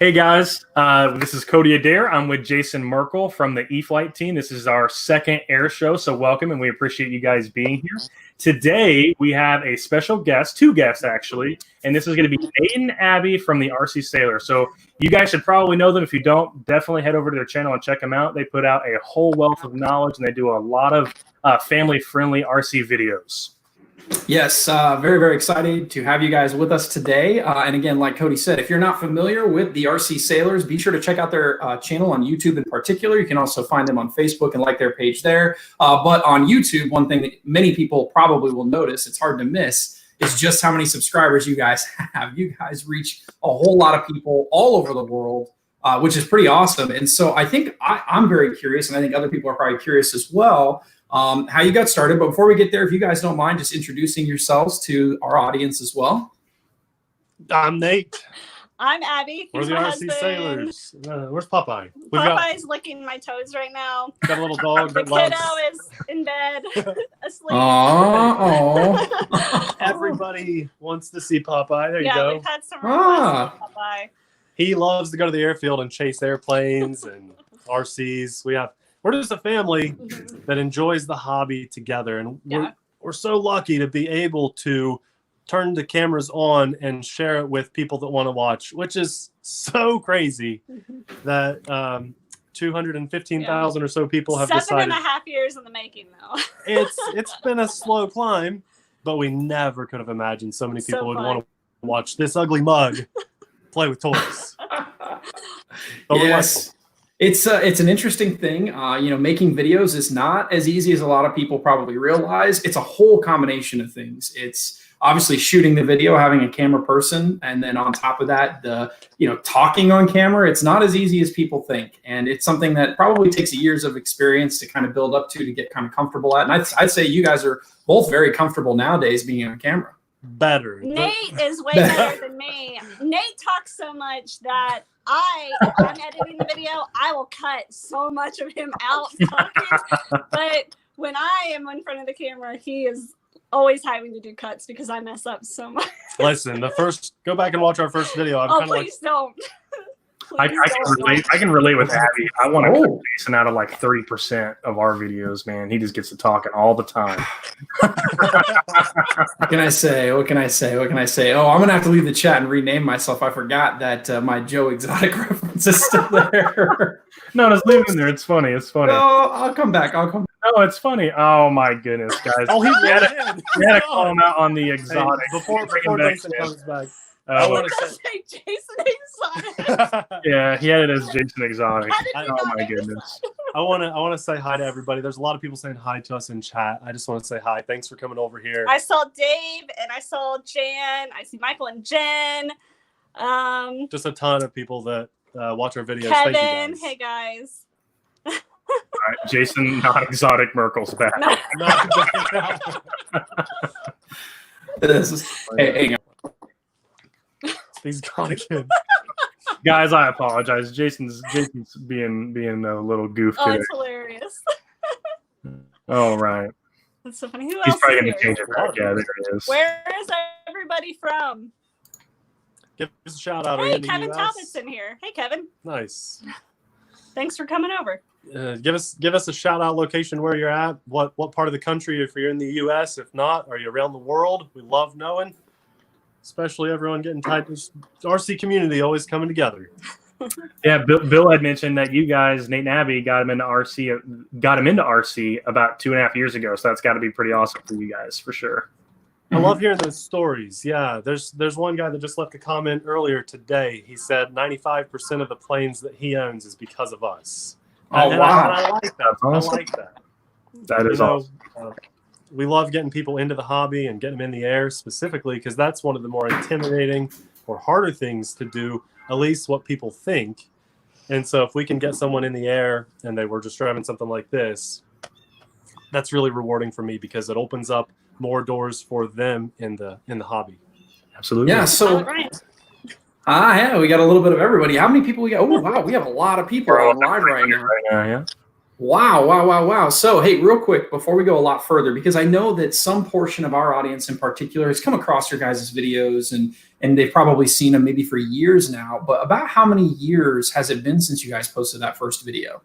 Hey guys, this is Cody Adair. I'm with Jason Merkle from the E-flite team. This is our second air show, so welcome, and we appreciate you guys being here. Today, we have a special guest, two guests actually, and this is going to be Nate and Abby from the TheRcSaylors. So you guys should probably know them. If you don't, definitely head over to their channel and check them out. They put out a whole wealth of knowledge, and they do a lot of family-friendly RC videos. Yes, very, very excited to have you guys with us today. And again, like Cody said, if you're not familiar with the TheRcSaylors, be sure to check out their channel on YouTube in particular. You can also find them on Facebook and like their page there. But on YouTube, one thing that many people probably will notice, it's hard to miss, is just how many subscribers you guys have. You guys reach a whole lot of people all over the world, which is pretty awesome. And so I think I'm very curious, and I think other people are probably curious as well, how you got started. But before we get there, if you guys don't mind just introducing yourselves to our audience as well. I'm Nate. I'm Abby. We're the TheRcSaylors. Where's Popeye? Popeye's licking my toes right now. Got a little dog The that loves. kiddo is in bed, asleep. Oh. Everybody wants to see Popeye. There you Yeah, go. we've had some requests for Popeye. He loves to go to the airfield and chase airplanes and RCs. We're just a family that enjoys the hobby together, and we're so lucky to be able to turn the cameras on and share it with people that want to watch, which is so crazy that 215,000 or so people have decided. 7.5 years in the making, though. It's been a slow climb, but we never could have imagined so many people would want to watch this ugly mug play with toys. Yes. It's an interesting thing. Making videos is not as easy as a lot of people probably realize. It's a whole combination of things. It's obviously shooting the video, having a camera person, and then on top of that, talking on camera. It's not as easy as people think, and it's something that probably takes years of experience to kind of build up to get kind of comfortable at. And I'd say you guys are both very comfortable nowadays being on camera. Better. Nate is way better than me. Nate talks so much that if I'm editing the video, I will cut so much of him out talking. But when I am in front of the camera, he is always having to do cuts because I mess up so much. Listen, go back and watch our first video. Please don't. I can relate with Abby. I want to cut Jason out of like 30% of our videos, man. He just gets to talking all the time. What can I say? Oh, I'm going to have to leave the chat and rename myself. I forgot that my Joe Exotic reference is still there. No, just leave it in there. It's funny. No, I'll come back. No, it's funny. Oh, my goodness, guys. We had to call him out on the exotic. Hey, before Jason comes back. I want to say Jason Exotic. Yeah, he had it as Jason Exotic. Oh my goodness. I want to say hi to everybody. There's a lot of people saying hi to us in chat. I just want to say hi. Thanks for coming over here. I saw Dave and I saw Jan. I see Michael and Jen. Just a ton of people that watch our videos. Kevin, thank you guys. hey guys. All right, Jason, not exotic. Merkle's back. Hey. He's gone again. Guys, I apologize. Jason's being a little goof today. It's hilarious. Oh, right. That's so funny. Who He's else probably is going to here? change it back. Yeah, there it is. Where is everybody from? Give us a shout out. Hey, Kevin Talbot's in here. Hey, Kevin. Nice. Thanks for coming over. Give us a shout out location where you're at. What part of the country? If you're in the U.S., if not, are you around the world? We love knowing. Especially everyone getting tight. RC community always coming together. Yeah, Bill had mentioned that you guys, Nate and Abby, got him into RC about 2.5 years ago. So that's got to be pretty awesome for you guys, for sure. I love hearing those stories. Yeah, there's one guy that just left a comment earlier today. He said 95% of the planes that he owns is because of us. Oh, and wow. I like that. Awesome. I like that. That is awesome. We love getting people into the hobby and getting them in the air specifically because that's one of the more intimidating or harder things to do, at least what people think. And so if we can get someone in the air and they were just driving something like this, that's really rewarding for me because it opens up more doors for them in the hobby. Absolutely. Yeah, so we got a little bit of everybody. How many people we got? Oh, wow, we have a lot of people on live right now. Yeah. Wow, wow, wow, wow. So, hey, real quick, before we go a lot further, because I know that some portion of our audience in particular has come across your guys' videos and they've probably seen them maybe for years now, but about how many years has it been since you guys posted that first video?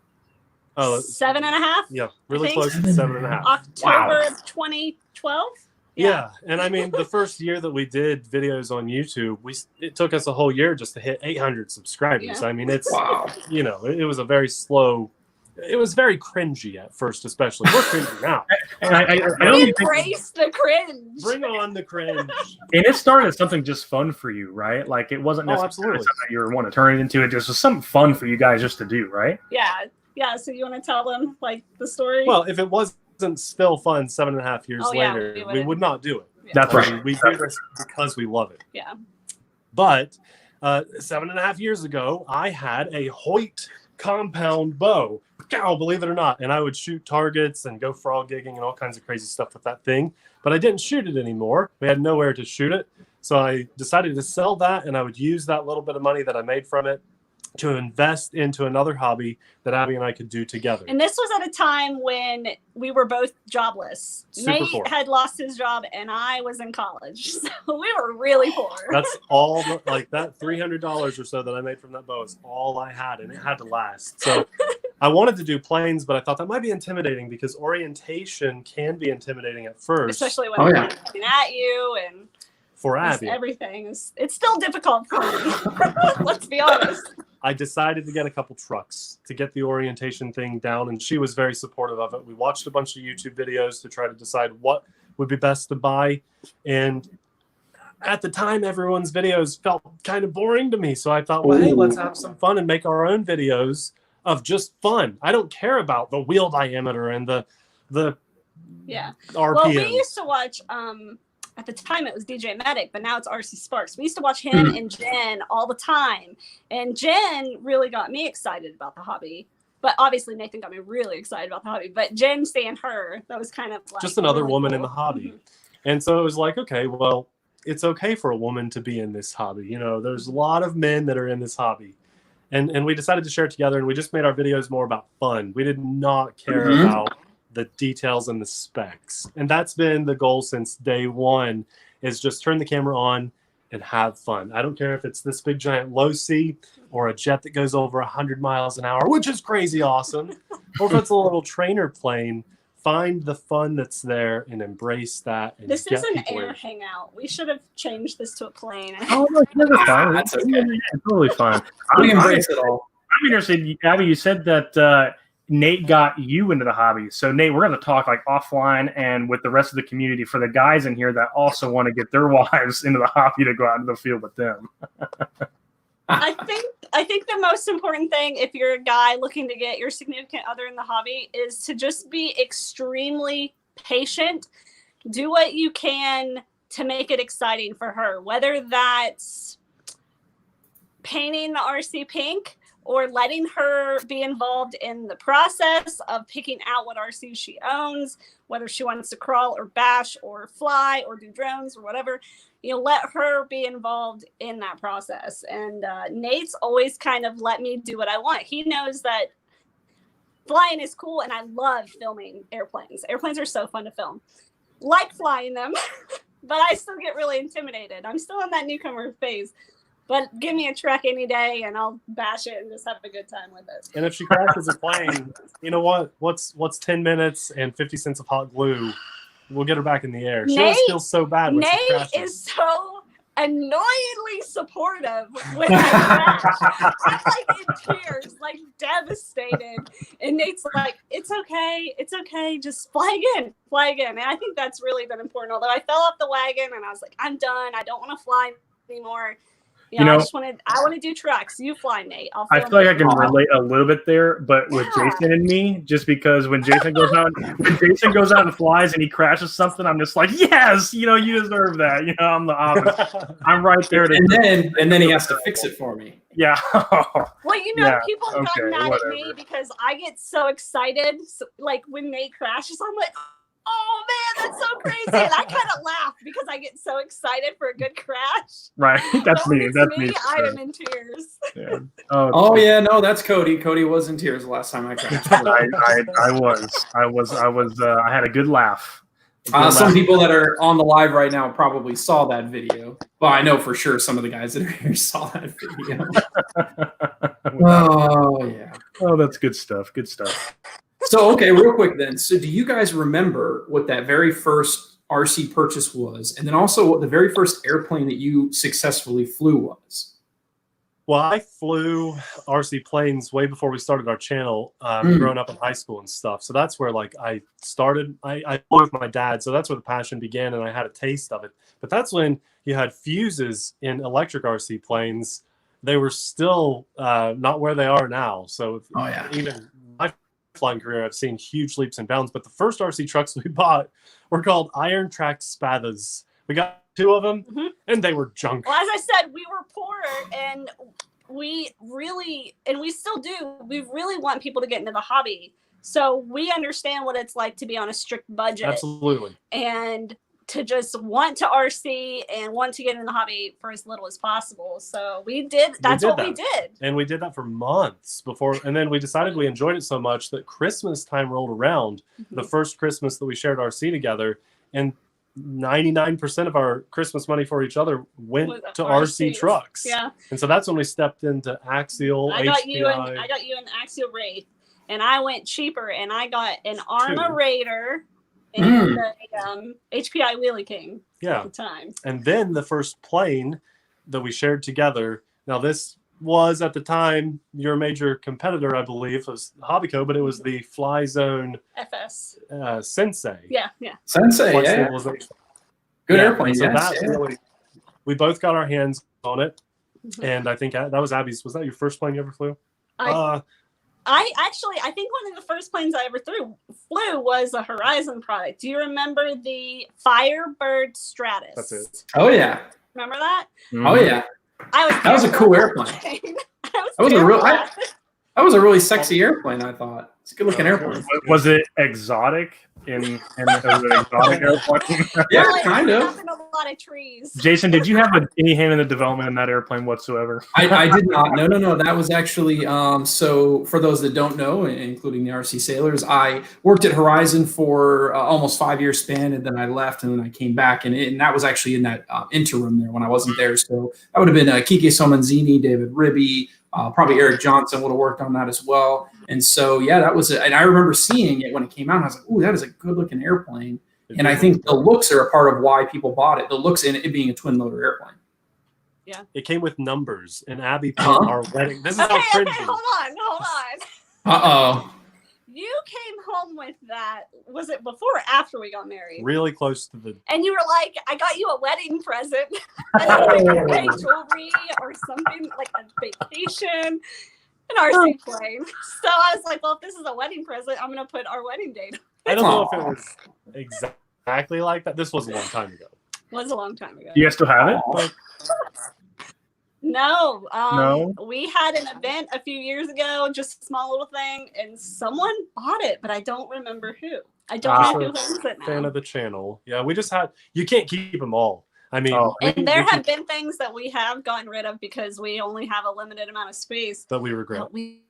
Oh, 7.5. yeah, really close to 7.5. October of 2012. Yeah, and I mean, the first year that we did videos on YouTube, it took us a whole year just to hit 800 subscribers. Yeah. I mean, it's Wow. you know, it was a very slow. It was very cringy at first, especially. We're cringy now. And I don't We think, embrace the cringe. Bring on the cringe. and it started as something just fun for you, right? Like it wasn't necessarily absolutely. something you were wanting to turn it into. It just was something fun for you guys just to do, right? Yeah. So you want to tell them like the story? Well, if it wasn't still fun 7.5 years Yeah, later, we we would not do it. Yeah. That's I right. mean, we do this because we love it. Yeah. But 7.5 years ago, I had a Hoyt compound bow. Believe it or not. And I would shoot targets and go frog gigging and all kinds of crazy stuff with that thing. But I didn't shoot it anymore. We had nowhere to shoot it. So I decided to sell that, and I would use that little bit of money that I made from it to invest into another hobby that Abby and I could do together. And this was at a time when we were both jobless. Super Nate poor. had lost his job and I was in college. So we were really poor. That's all, like that $300 or so that I made from that bow is all I had, and it had to last. So I wanted to do planes, but I thought that might be intimidating because orientation can be intimidating at first. Especially when they're looking at you and for just Abby. everything. It's still difficult for me. Let's be honest. I decided to get a couple trucks to get the orientation thing down, and she was very supportive of it. We watched a bunch of YouTube videos to try to decide what would be best to buy. And at the time, everyone's videos felt kind of boring to me. So I thought, well, hey, let's have some fun and make our own videos of just fun. I don't care about the wheel diameter and the Yeah. RPM. Well, we used to watch at the time it was DJ Medic, but now it's RC Sparks. We used to watch him and Jen all the time. And Jen really got me excited about the hobby. But obviously Nathan got me really excited about the hobby. But Jen seeing her, that was kind of like just another really woman cool. in the hobby. And so it was like, okay, well, it's okay for a woman to be in this hobby. You know, there's a lot of men that are in this hobby. And we decided to share it together, and we just made our videos more about fun. We did not care about the details and the specs. And that's been the goal since day one, is just turn the camera on and have fun. I don't care if it's this big giant low C or a jet that goes over 100 miles an hour, which is crazy awesome, or if it's a little trainer plane. Find the fun that's there and embrace that. And This get is an people air in. hangout. We should have changed this to a plane. Oh, no, it's fine. That's okay. Yeah, totally fine. We embrace it all. I'm interested, Abby. You said that Nate got you into the hobby. So, Nate, we're going to talk like offline and with the rest of the community for the guys in here that also want to get their wives into the hobby to go out into the field with them. I think the most important thing, if you're a guy looking to get your significant other in the hobby, is to just be extremely patient. Do what you can to make it exciting for her, whether that's painting the RC pink or letting her be involved in the process of picking out what RC she owns, whether she wants to crawl or bash or fly or do drones or whatever. You know, let her be involved in that process. And Nate's always kind of let me do what I want. He knows that flying is cool, and I love filming airplanes. Airplanes are so fun to film. Like flying them, but I still get really intimidated. I'm still in that newcomer phase. But give me a truck any day, and I'll bash it and just have a good time with it. And if she crashes a plane, you know what? What's 10 minutes and 50 cents of hot glue? We'll get her back in the air. She always feels so bad when she Nate crashes. is so annoyingly supportive when I crash. I'm like in tears, like devastated. And Nate's like, it's okay, just fly again. And I think that's really been important. Although I fell off the wagon and I was like, I'm done. I don't want to fly anymore. You know, I want to do trucks. You fly, Nate. I feel like I can relate a little bit there, but with Jason and me, just because when Jason goes out and flies and he crashes something, I'm just like, yes, you deserve that. I'm the opposite. I'm right there. And then he has to fix it for me. Yeah. Well, people have gotten mad at me because I get so excited. So, like when Nate crashes, I'm like, oh man, that's so crazy. And I kind of laugh because I get so excited for a good crash. Right. That's But when me. it's That's me. me. I am in tears. Yeah. Oh yeah, no, that's Cody. Cody was in tears the last time I crashed. I had a good laugh. Some people that are on the live right now probably saw that video. Well, I know for sure some of the guys that are here saw that video. Oh yeah. Oh, that's good stuff. Good stuff. So okay, real quick then. So do you guys remember what that very first RC purchase was, and then also what the very first airplane that you successfully flew was? Well, I flew RC planes way before we started our channel, growing up in high school and stuff. So that's where like I started. I flew with my dad, so that's where the passion began, and I had a taste of it. But that's when you had fuses in electric RC planes. They were still not where they are now. So even my flying career, I've seen huge leaps and bounds. But the first RC trucks we bought were called iron tracked Spathas. We got 2 of them, and they were junk. Well, as I said, we were poor, and we really, and we still do, we really want people to get into the hobby. So we understand what it's like to be on a strict budget. Absolutely. And to just want to RC and want to get in the hobby for as little as possible. So we did, we did. And we did that for months before. And then we decided we enjoyed it so much that Christmas time rolled around, the first Christmas that we shared RC together. And 99% of our Christmas money for each other went to RC trucks. Yeah. And so that's when we stepped into axial, I got you an axial rate, and I went cheaper, and I got an Arma Raider and the HPI Wheelie King at the time. And then the first plane that we shared together. Now this was at the time your major competitor, I believe, was Hobbyco, but it was the Fly Zone FS Sensei. Yeah. Sensei, yeah. Good airplane. So yes, really, we both got our hands on it, and I think that was Abby's. Was that your first plane you ever flew? I think one of the first planes I ever flew was a Horizon product. Do you remember the Firebird Stratus? That's it. Oh yeah. Remember that? Oh yeah. That was a cool airplane. That was a really sexy airplane, I thought. It's a good looking airplane. Was it exotic in an exotic airplane? Yeah, Well, kind of. in a lot of trees. Jason, did you have any hand in the development in that airplane whatsoever? I did not. No. That was actually so for those that don't know, including the RC Saylors, I worked at Horizon for almost 5-year span, and then I left, and then I came back, and that was actually in that interim there when I wasn't there. So that would have been Kike Somanzini, David Ribby, probably Eric Johnson would have worked on that as well. And so that was it. And I remember seeing it when it came out. And I was like, "Ooh, that is a good looking airplane." And I think the looks are a part of why people bought it. The looks in it being a twin motor airplane. Yeah. It came with numbers, and Abby put our wedding. This is how cringy. Hold on. Uh-oh. You came home with that. Was it before or after we got married? Really close to the. And you were like, "I got you a wedding present." And then like jewelry or something, like a vacation. An RC plane. So I was like, well, if this is a wedding present, I'm going to put our wedding date. I don't know if it was exactly like that. This was a long time ago. It was a long time ago. You guys still have it? No. No? We had an event a few years ago, just a small little thing, and someone bought it, but I don't remember who. I don't know who owns it now. Fan of the channel. Yeah, we just had. You can't keep them all. I mean, and there have been things that we have gotten rid of because we only have a limited amount of space. That we regret. But we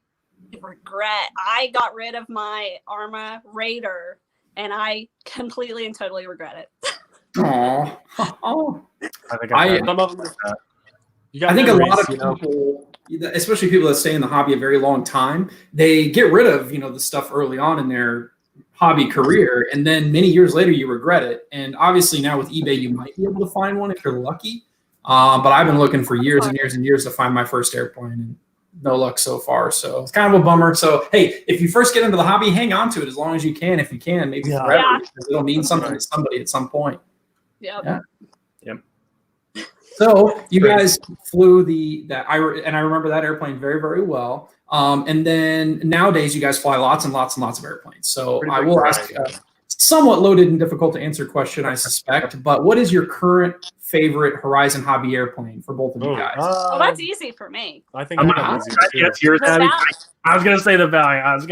regret. I got rid of my Arma Raider, and I completely and totally regret it. Oh. I think I think a lot of people, especially people that stay in the hobby a very long time, they get rid of the stuff early on in their hobby career, and then many years later you regret it. And obviously now with eBay you might be able to find one if you're lucky, but I've been looking for years and years and years to find my first airplane, and no luck so far. So it's kind of a bummer. So hey, if you first get into the hobby, hang on to it as long as you can, if you can, maybe forever, because it'll mean something to somebody at some point. Yep. So you guys flew I remember that airplane very, very well. And then nowadays you guys fly lots and lots and lots of airplanes. So I will ask a somewhat loaded and difficult to answer question, I suspect, but what is your current favorite Horizon hobby airplane for both of you guys? Well, that's easy for me. I think I got easy. Yes, yours. I was going to say the Valiant.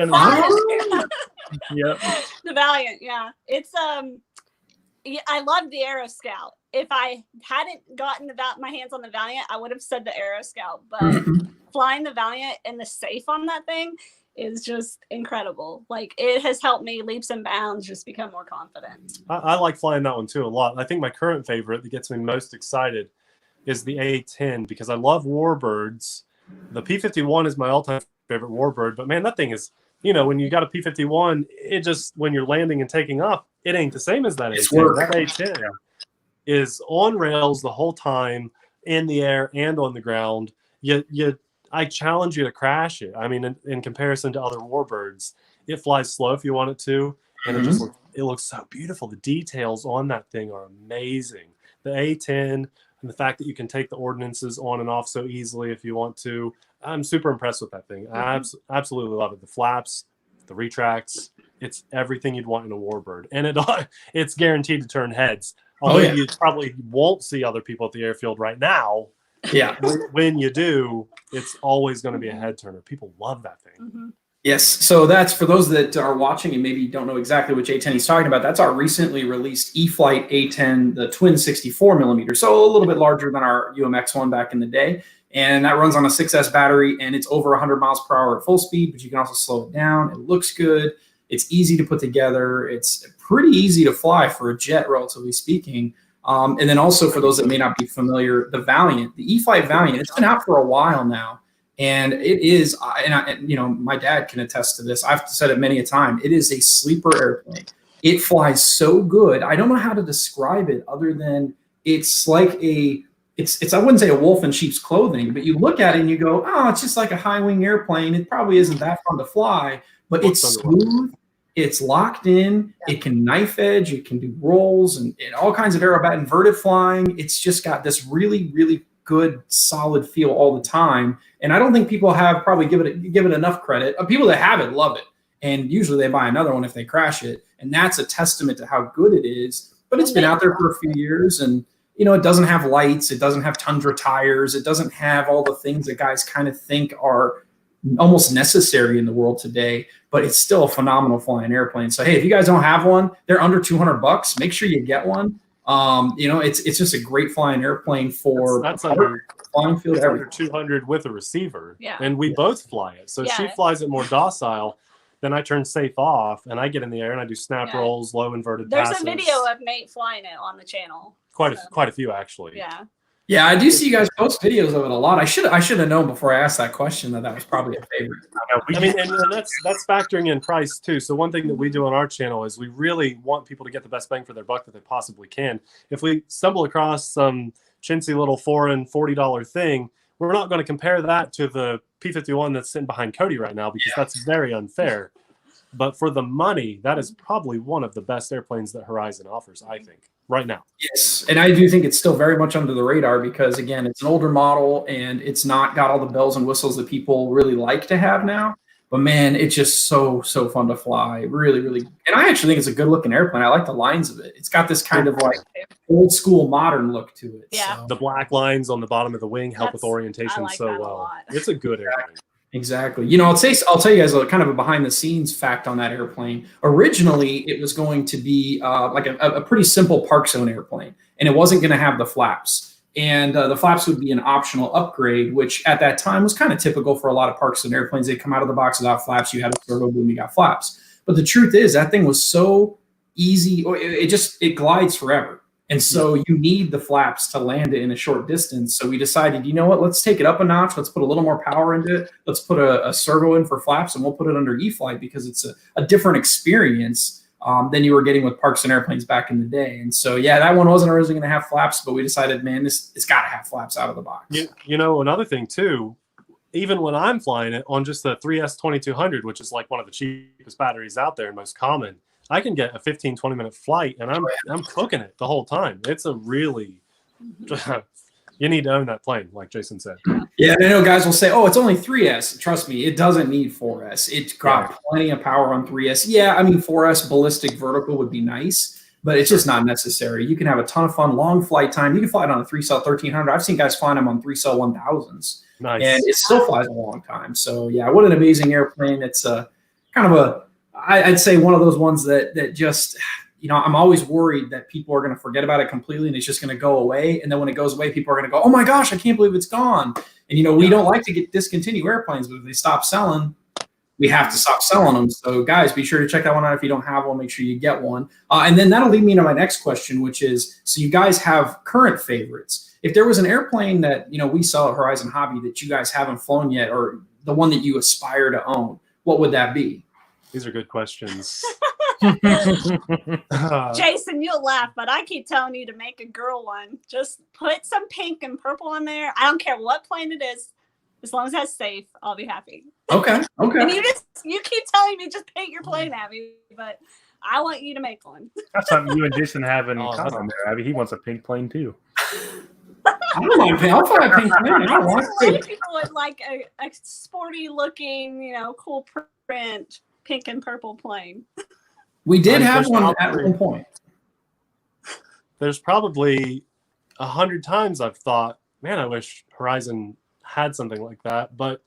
Yep. The Valiant, yeah. It's I love the Aero Scout. If I hadn't gotten my hands on the Valiant, I would have said the Aero Scout. But flying the Valiant and the safe on that thing is just incredible. Like, it has helped me leaps and bounds just become more confident. I like flying that one too a lot. I think my current favorite that gets me most excited is the A-10 because I love warbirds. The P-51 is my all-time favorite warbird, but man, that thing is, when you got a P-51, it just, when you're landing and taking off, it ain't the same as that A-10. That A-10 is on rails the whole time, in the air and on the ground. I challenge you to crash it. I mean, in comparison to other warbirds, it flies slow if you want it to, and it looks so beautiful. The details on that thing are amazing. The A-10 and the fact that you can take the ordnances on and off so easily if you want to. I'm super impressed with that thing. I absolutely love it. The flaps, the retracts, it's everything you'd want in a warbird. And it's guaranteed to turn heads. Although you probably won't see other people at the airfield right now. Yeah. When you do, it's always going to be a head turner. People love that thing. Yes. So that's for those that are watching and maybe don't know exactly which A-10 he's talking about. That's our recently released E-flite A-10, the twin 64 millimeter. So a little bit larger than our UMX one back in the day. And that runs on a 6S battery, and it's over 100 miles per hour at full speed, but you can also slow it down. It looks good. It's easy to put together. It's pretty easy to fly for a jet, relatively speaking. And then also for those that may not be familiar, the Valiant, the E-flite Valiant, it's been out for a while now. And it is, and my dad can attest to this. I've said it many a time. It is a sleeper airplane. It flies so good. I don't know how to describe it other than it's like it's I wouldn't say a wolf in sheep's clothing, but you look at it and you go, oh, it's just like a high wing airplane. It probably isn't that fun to fly, but it's smooth. It's locked in. It can knife edge. It can do rolls and all kinds of aerobat inverted flying. It's just got this really, really good, solid feel all the time. And I don't think people have probably give it enough credit. People that have it love it. And usually they buy another one if they crash it. And that's a testament to how good it is. But it's been out there for a few years, and it doesn't have lights. It doesn't have Tundra tires. It doesn't have all the things that guys kind of think are almost necessary in the world today, but it's still a phenomenal flying airplane. So, hey, if you guys don't have one, they're under $200. Make sure you get one. It's just a great flying airplane for that's under flying field. Under 200 with a receiver, yeah. And we both fly it. So she flies it more docile. Then I turn safe off, and I get in the air and I do snap rolls, low inverted passes. There's a video of Nate flying it on the channel. Quite a few actually. Yeah. Yeah, I do see you guys post videos of it a lot. I should have known before I asked that question that was probably a favorite. I mean, and that's factoring in price too. So one thing that we do on our channel is we really want people to get the best bang for their buck that they possibly can. If we stumble across some chintzy little foreign $40 thing, we're not going to compare that to the P-51 that's sitting behind Cody right now because that's very unfair. But for the money, that is probably one of the best airplanes that Horizon offers, I think, right now. Yes, and I do think it's still very much under the radar because, again, it's an older model and it's not got all the bells and whistles that people really like to have now. But, man, it's just so fun to fly. Really, really. And I actually think it's a good-looking airplane. I like the lines of it. It's got this kind of, like, old-school modern look to it. Yeah. So. The black lines on the bottom of the wing help with orientation like so well. It's a good airplane. Exactly. I'll tell you guys a kind of a behind-the-scenes fact on that airplane. Originally, it was going to be like a pretty simple park zone airplane, and it wasn't going to have the flaps. And the flaps would be an optional upgrade, which at that time was kind of typical for a lot of park zone airplanes. They come out of the box without flaps. You have a servo boom, you got flaps. But the truth is that thing was so easy. It glides forever. And so you need the flaps to land it in a short distance. So we decided, you know what, let's take it up a notch. Let's put a little more power into it. Let's put a servo in for flaps, and we'll put it under E-flite because it's a different experience than you were getting with parks and airplanes back in the day. And so, yeah, that one wasn't originally going to have flaps, but we decided, man, it's got to have flaps out of the box. Another thing, too, even when I'm flying it on just the 3S 2200, which is like one of the cheapest batteries out there and most common, I can get a 15-20 minute flight, and I'm cooking it the whole time. It's a really you need to own that plane, like Jason said. Yeah, and I know guys will say, "Oh, it's only 3S." Trust me, it doesn't need 4S. It's got plenty of power on 3S. Yeah, I mean 4S ballistic vertical would be nice, but it's just not necessary. You can have a ton of fun, long flight time. You can fly it on a 3-cell 1300. I've seen guys flying them on 3-cell 1000s, and it still flies a long time. So yeah, what an amazing airplane! It's kind of I'd say one of those ones that just, I'm always worried that people are going to forget about it completely and it's just going to go away. And then when it goes away, people are going to go, oh my gosh, I can't believe it's gone. And, we don't like to discontinue airplanes, but if they stop selling, we have to stop selling them. So guys, be sure to check that one out. If you don't have one, make sure you get one. And then that'll lead me to my next question, which is, so you guys have current favorites. If there was an airplane that, we sell at Horizon Hobby that you guys haven't flown yet, or the one that you aspire to own, what would that be? These are good questions. Jason, you'll laugh, but I keep telling you to make a girl one. Just put some pink and purple in there. I don't care what plane it is. As long as that's safe, I'll be happy. Okay. And you keep telling me just paint your plane, Abby, but I want you to make one. That's something you and Jason have in common there, Abby. He wants a pink plane too. I don't mind pink. I'll fly a pink plane. I don't want A lot to. of people would like a sporty looking, cool print pink and purple plane. We did have one at one point. There's probably 100 times I've thought, man, I wish Horizon had something like that. But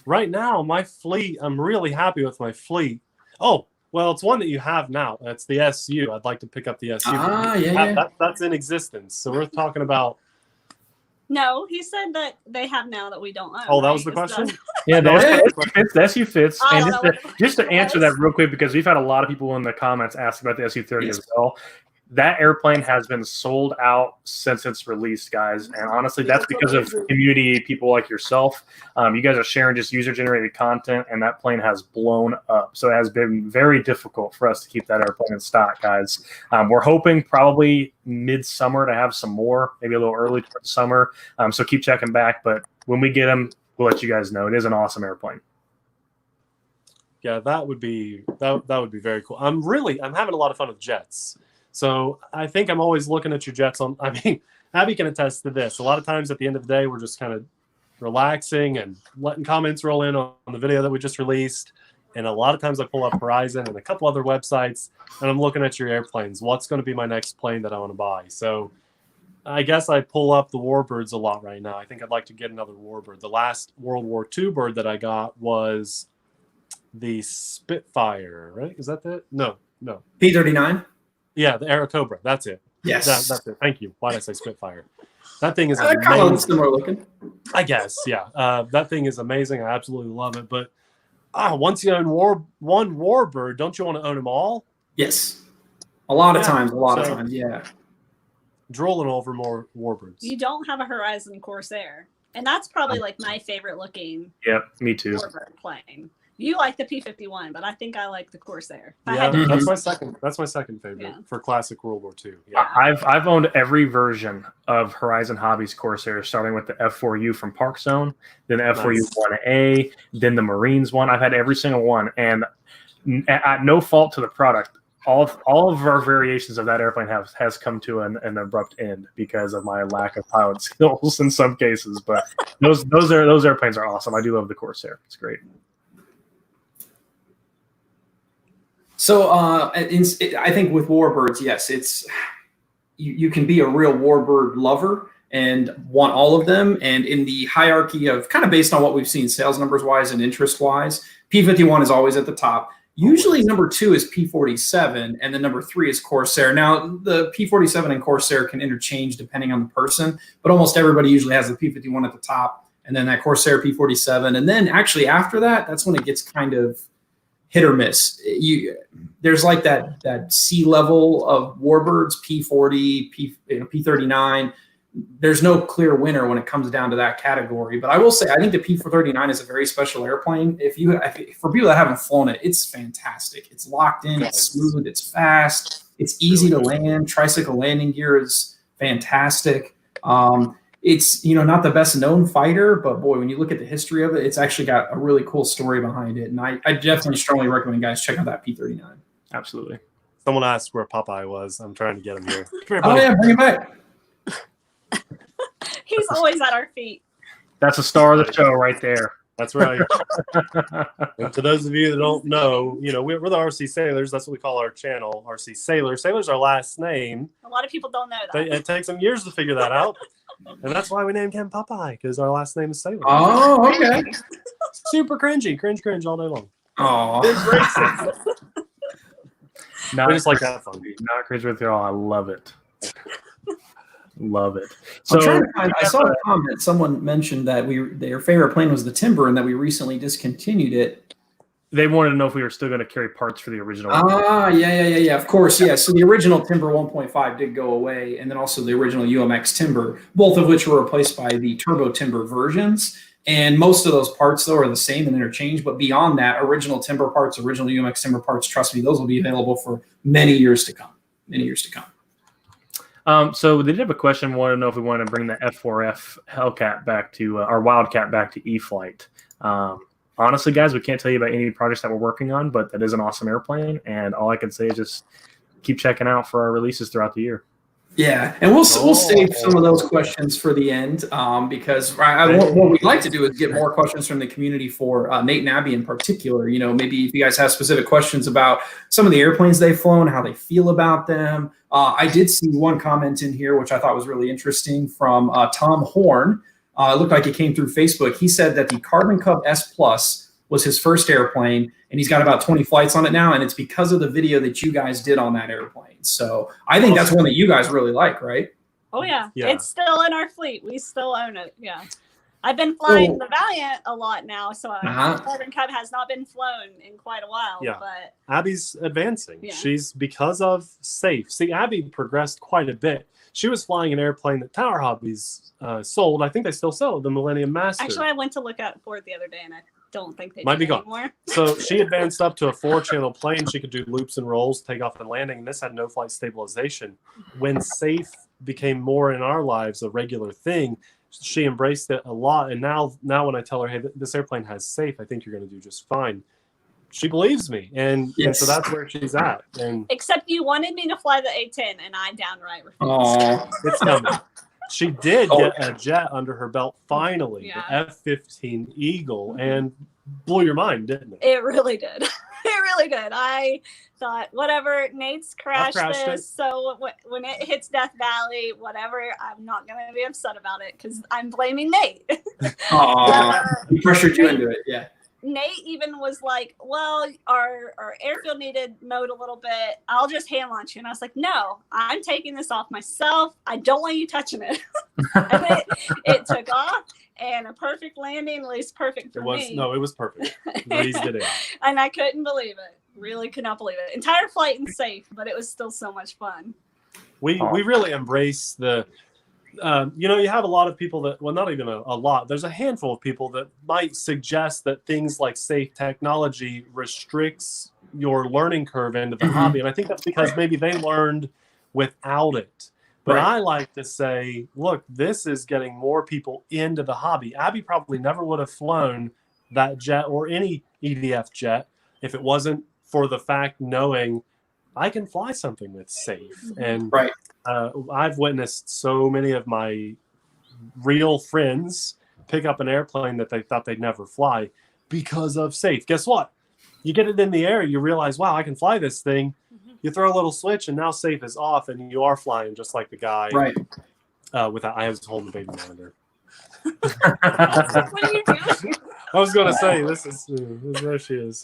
right now, my fleet, I'm really happy with my fleet. Oh, well, it's one that you have now. That's the SU. I'd like to pick up the SU. That's in existence. So we're talking about. No, he said that they have now that we don't own. Oh, that was the question? Yeah, the SU fits. I And don't know just to answer that real quick, because we've had a lot of people in the comments ask about the SU-30 as well. That airplane has been sold out since its release, guys. And honestly, that's because of community people like yourself. You guys are sharing just user-generated content, and that plane has blown up. So it has been very difficult for us to keep that airplane in stock, guys. We're hoping probably midsummer to have some more, maybe a little early towards summer. So keep checking back. But when we get them, we'll let you guys know. It is an awesome airplane. Yeah, that would be very cool. I'm having a lot of fun with jets. So I think I'm always looking at your jets Abby can attest to this. A lot of times at the end of the day, we're just kind of relaxing and letting comments roll in on the video that we just released. And a lot of times I pull up Horizon and a couple other websites and I'm looking at your airplanes. What's going to be my next plane that I want to buy? So I guess I pull up the Warbirds a lot right now. I think I'd like to get another Warbird. The last World War II bird that I got was the Spitfire, right? Is that it? No. P-39? Yeah, the Air Cobra. That's it. Yes. That's it. Thank you. Why did I say Spitfire? That thing is kind of similar looking. I guess, yeah. That thing is amazing. I absolutely love it. But once you own one Warbird, don't you want to own them all? Yes. A lot of times, yeah. Drooling over more Warbirds. You don't have a Horizon Corsair. And that's probably like my favorite looking me too. Warbird plane. You like the P-51, but I think I like the Corsair. Yeah, that's my second favorite for classic World War II. Yeah. I've owned every version of Horizon Hobbies Corsair, starting with the F4U from Park Zone, then F4U 1A, then the Marines one. I've had every single one, and at no fault to the product, all of our variations of that airplane has come to an abrupt end because of my lack of pilot skills in some cases. But those airplanes are awesome. I do love the Corsair. It's great. So I think with Warbirds, yes, it's you can be a real Warbird lover and want all of them. And in the hierarchy of kind of based on what we've seen sales numbers wise and interest wise, P-51 is always at the top. Usually number 2 is P-47 and then number 3 is Corsair. Now the P-47 and Corsair can interchange depending on the person, but almost everybody usually has the P-51 at the top and then that Corsair P-47. And then actually after that, that's when it gets kind of hit or miss. There's like that sea level of Warbirds, P-40, P-39. There's no clear winner when it comes down to that category. But I will say, I think the P-39 is a very special airplane. For people that haven't flown it, it's fantastic. It's locked in, it's smooth, it's fast, it's easy to land. Tricycle landing gear is fantastic. It's not the best known fighter, but boy, when you look at the history of it, it's actually got a really cool story behind it. And I definitely strongly recommend guys check out that P-39. Absolutely. Someone asked where Popeye was. I'm trying to get him here. Bring him back. He's always at our feet. That's a star of the show right there. That's right. And to those of you that don't know, we're the TheRcSaylors. That's what we call our channel, TheRcSaylors. Saylor's our last name. A lot of people don't know that. It takes some years to figure that out. And that's why we named him Popeye, because our last name is Saylor. Oh, okay. Super cringy. Cringe all day long. Oh, Embrace it. Not We just like to have fun. Not crazy with y'all. I love it. Love it. I'm So trying to find, I saw a comment. Someone mentioned that their favorite plane was the Timber and that we recently discontinued it. they wanted to know if we were still going to carry parts for the original. Yeah. Of course, yeah. So the original Timber 1.5 did go away, and then also the original UMX Timber, both of which were replaced by the Turbo Timber versions. And most of those parts, though, are the same and interchangeable. But beyond that, original Timber parts, original UMX Timber parts, trust me, those will be available for many years to come. Many years to come. So they did have a question. Want to know if we want to bring the F4F Hellcat back to our Wildcat back to E-flite. Honestly, guys, we can't tell you about any projects that we're working on, but that is an awesome airplane. And all I can say is just keep checking out for our releases throughout the year. Yeah, and we'll save some of those questions for the end because what we'd like to do is get more questions from the community for Nate and Abby in particular. You know, maybe if you guys have specific questions about some of the airplanes they've flown, how they feel about them. I did see one comment in here, which I thought was really interesting from Tom Horn. It looked like it came through Facebook. He said that the Carbon Cub S Plus was his first airplane, and he's got about 20 flights on it now, and it's because of the video that you guys did on that airplane. So I think that's one that you guys really like, right? Oh, yeah. Yeah. It's still in our fleet. We still own it. Yeah. I've been flying the Valiant a lot now, so Carbon Cub has not been flown in quite a while. Yeah. But Abby's advancing. Yeah. She's because of safe. See, Abby progressed quite a bit. She was flying an airplane that Tower Hobbies sold. I think they still sell the Millennium Master. actually, I went to look out for it the other day, and I don't think they Might do be gone. anymore. So she advanced up to a 4-channel plane. She could do loops and rolls, takeoff and landing. And this had no flight stabilization. When safe became more in our lives a regular thing, she embraced it a lot. And now when I tell her, hey, this airplane has safe, I think you're going to do just fine, she believes me. And so that's where she's at. And Except you wanted me to fly the A-10, and I downright refused. Oh, it's coming. She did get a jet under her belt finally, Yeah. the F-15 Eagle, and blew your mind, didn't it? It really did. It really did. I thought, whatever, Nate's crashed crashed this, it. So when it hits Death Valley, whatever, I'm not going to be upset about it because I'm blaming Nate. he pressured you into it, yeah. Nate even was like, well, our airfield needed mowed a little bit. I'll just hand launch you. And I was like, no, I'm taking this off myself. I don't want you touching it. And it took off, and a perfect landing, at least perfect for me. No, it was perfect. Breezed it in. And I couldn't believe it. Really could not believe it. Entire flight and safe, but it was still so much fun. We really embrace the you have a lot of people that, well, not even a lot, there's a handful of people that might suggest that things like safe technology restricts your learning curve into the hobby. And I think that's because maybe they learned without it. But I like to say, look, this is getting more people into the hobby. Abby probably never would have flown that jet or any EDF jet if it wasn't for the fact knowing I can fly something that's safe. And I've witnessed so many of my real friends pick up an airplane that they thought they'd never fly because of safe. Guess what? You get it in the air, you realize, wow, I can fly this thing. You throw a little switch, and now safe is off, and you are flying just like the guy. Without, I was holding the baby monitor. What are you doing? I was going to say, this is there she is.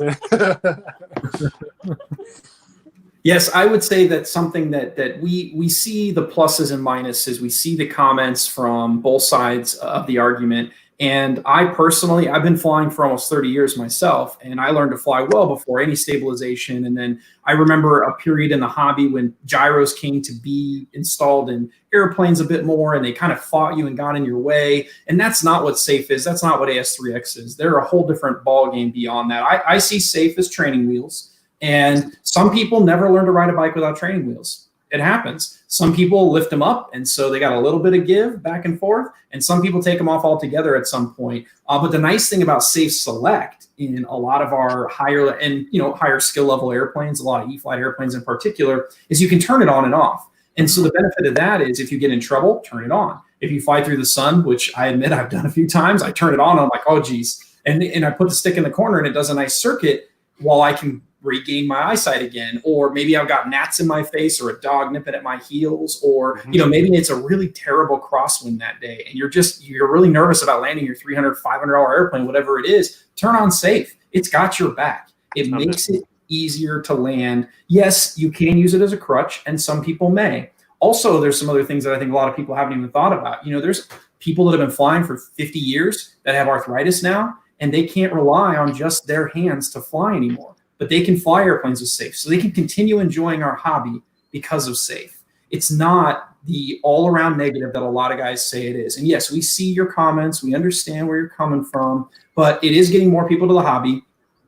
Yes, I would say that's something that we see the pluses and minuses. We see the comments from both sides of the argument. And I personally, I've been flying for almost 30 years myself, and I learned to fly well before any stabilization. And then I remember a period in the hobby when gyros came to be installed in airplanes a bit more, and they kind of fought you and got in your way. And that's not what safe is. That's not what AS3X is. They're a whole different ballgame beyond that. I see safe as training wheels. And some people never learn to ride a bike without training wheels. It happens. Some people lift them up, and so they got a little bit of give back and forth, and some people take them off altogether at some point. But the nice thing about Safe Select in a lot of our higher skill level airplanes, a lot of E-flite airplanes in particular, is you can turn it on and off. And so the benefit of that is if you get in trouble, turn it on. If you fly through the sun, which I admit I've done a few times, I turn it on and I'm like, oh, geez. And I put the stick in the corner and it does a nice circuit while I can regain my eyesight again. Or maybe I've got gnats in my face or a dog nipping at my heels, or maybe it's a really terrible crosswind that day and you're really nervous about landing your $300, $500 airplane, whatever it is. Turn on Safe. It's got your back. It makes it easier to land. Yes, you can use it as a crutch, and some people may. Also, there's some other things that I think a lot of people haven't even thought about. There's people that have been flying for 50 years that have arthritis now, and they can't rely on just their hands to fly anymore. But they can fly airplanes with safe. So they can continue enjoying our hobby because of safe. It's not the all-around negative that a lot of guys say it is. And yes, we see your comments. We understand where you're coming from. But it is getting more people to the hobby.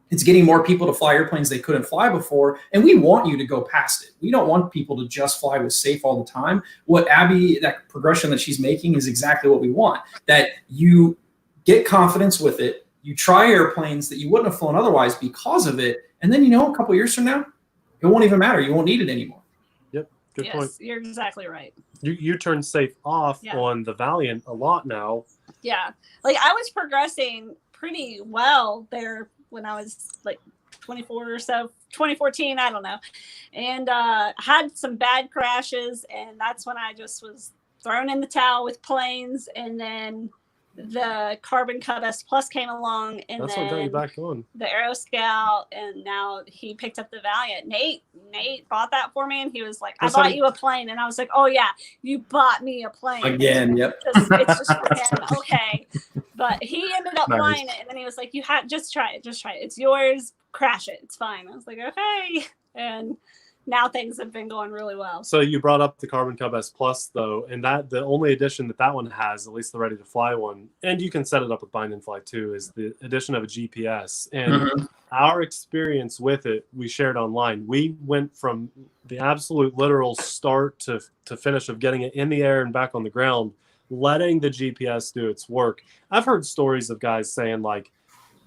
It's getting more people to fly airplanes they couldn't fly before. And we want you to go past it. We don't want people to just fly with safe all the time. What Abby, that progression that she's making is exactly what we want. That you get confidence with it. You try airplanes that you wouldn't have flown otherwise because of it. And then, a couple years from now, it won't even matter. You won't need it anymore. Yep. Good point. You're exactly right. You turn safe off on the Valiant a lot now. Yeah. Like I was progressing pretty well there when I was like 24 or so, 2014, I don't know. And had some bad crashes. And that's when I just was thrown in the towel with planes. And then the Carbon Cub S Plus came along, and that's then what got you back on. The Aero Scout, and now he picked up the Valiant. Nate bought that for me, and he was like, "I bought you a plane," and I was like, "Oh yeah, you bought me a plane again." Yep. It's just for him, okay. But he ended up flying it, and then he was like, "You had just try it. It's yours. Crash it. It's fine." I was like, "Okay," and now things have been going really well. So you brought up the Carbon Cub S Plus though, and that the only addition that one has, at least the ready to fly one, and you can set it up with bind and fly too, is the addition of a GPS. And our experience with it, we shared online. We went from the absolute literal start to finish of getting it in the air and back on the ground, letting the GPS do its work. I've heard stories of guys saying like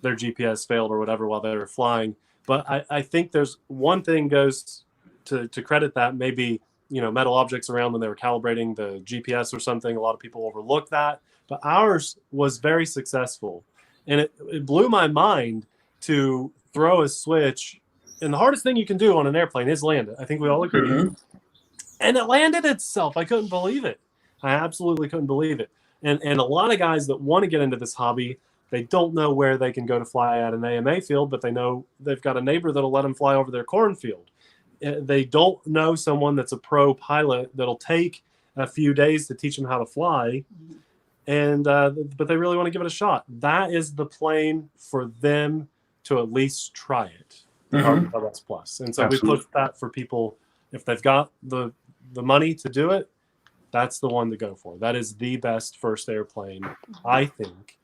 their GPS failed or whatever while they were flying, but I think there's one thing goes to credit that maybe, metal objects around when they were calibrating the GPS or something. A lot of people overlook that, but ours was very successful. And it blew my mind to throw a switch. And the hardest thing you can do on an airplane is land it. I think we all agree. And it landed itself. I couldn't believe it. I absolutely couldn't believe it. And a lot of guys that want to get into this hobby, they don't know where they can go to fly at an AMA field, but they know they've got a neighbor that'll let them fly over their cornfield. They don't know someone that's a pro pilot that'll take a few days to teach them how to fly, and but they really want to give it a shot. That is the plane for them to at least try it. The Carbon Cub S Plus, and so we push that for people if they've got the money to do it. That's the one to go for. That is the best first airplane, I think,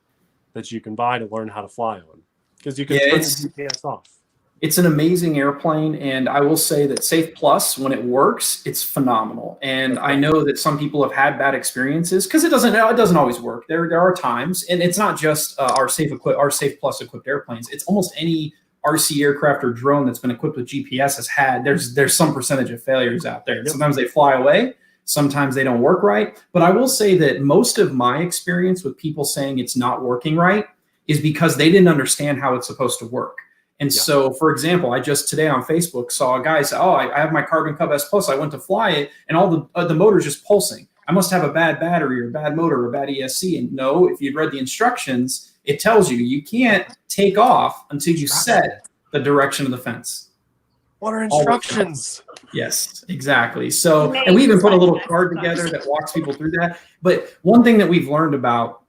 that you can buy to learn how to fly on, because you can turn the GPS off. It's an amazing airplane, and I will say that Safe Plus, when it works, it's phenomenal. And I know that some people have had bad experiences because it doesn't always work. There are times, and it's not just our Safe Plus equipped airplanes. It's almost any RC aircraft or drone that's been equipped with GPS has had. There's some percentage of failures out there. Sometimes they fly away. Sometimes they don't work right. But I will say that most of my experience with people saying it's not working right is because they didn't understand how it's supposed to work. And so, for example, I just today on Facebook saw a guy say, "Oh, I have my Carbon Cub S Plus. I went to fly it, and all the motor's just pulsing. I must have a bad battery or bad motor or bad ESC." And no, if you'd read the instructions, it tells you can't take off until you set the direction of the fence. What are instructions? Yes, exactly. So, and we even put a little card together that walks people through that. But one thing that we've learned about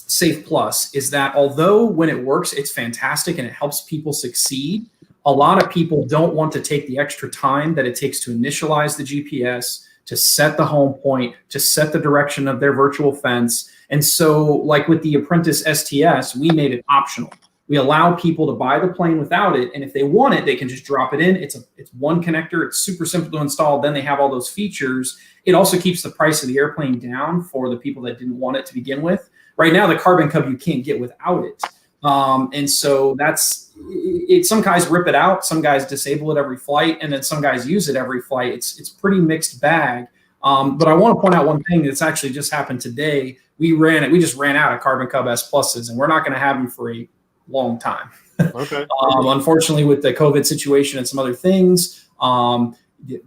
Safe Plus is that although when it works, it's fantastic and it helps people succeed, a lot of people don't want to take the extra time that it takes to initialize the GPS, to set the home point, to set the direction of their virtual fence. And so, like with the Apprentice STS, we made it optional. We allow people to buy the plane without it, and if they want it, they can just drop it in. It's one connector. It's super simple to install. Then they have all those features. It also keeps the price of the airplane down for the people that didn't want it to begin with. Right now, the Carbon Cub you can't get without it. And so that's it. Some guys rip it out. Some guys disable it every flight, and then some guys use it every flight. It's pretty mixed bag. But I want to point out one thing that's actually just happened today. We just ran out of Carbon Cub S Pluses, and we're not going to have them for a long time. Okay. Unfortunately, with the COVID situation and some other things,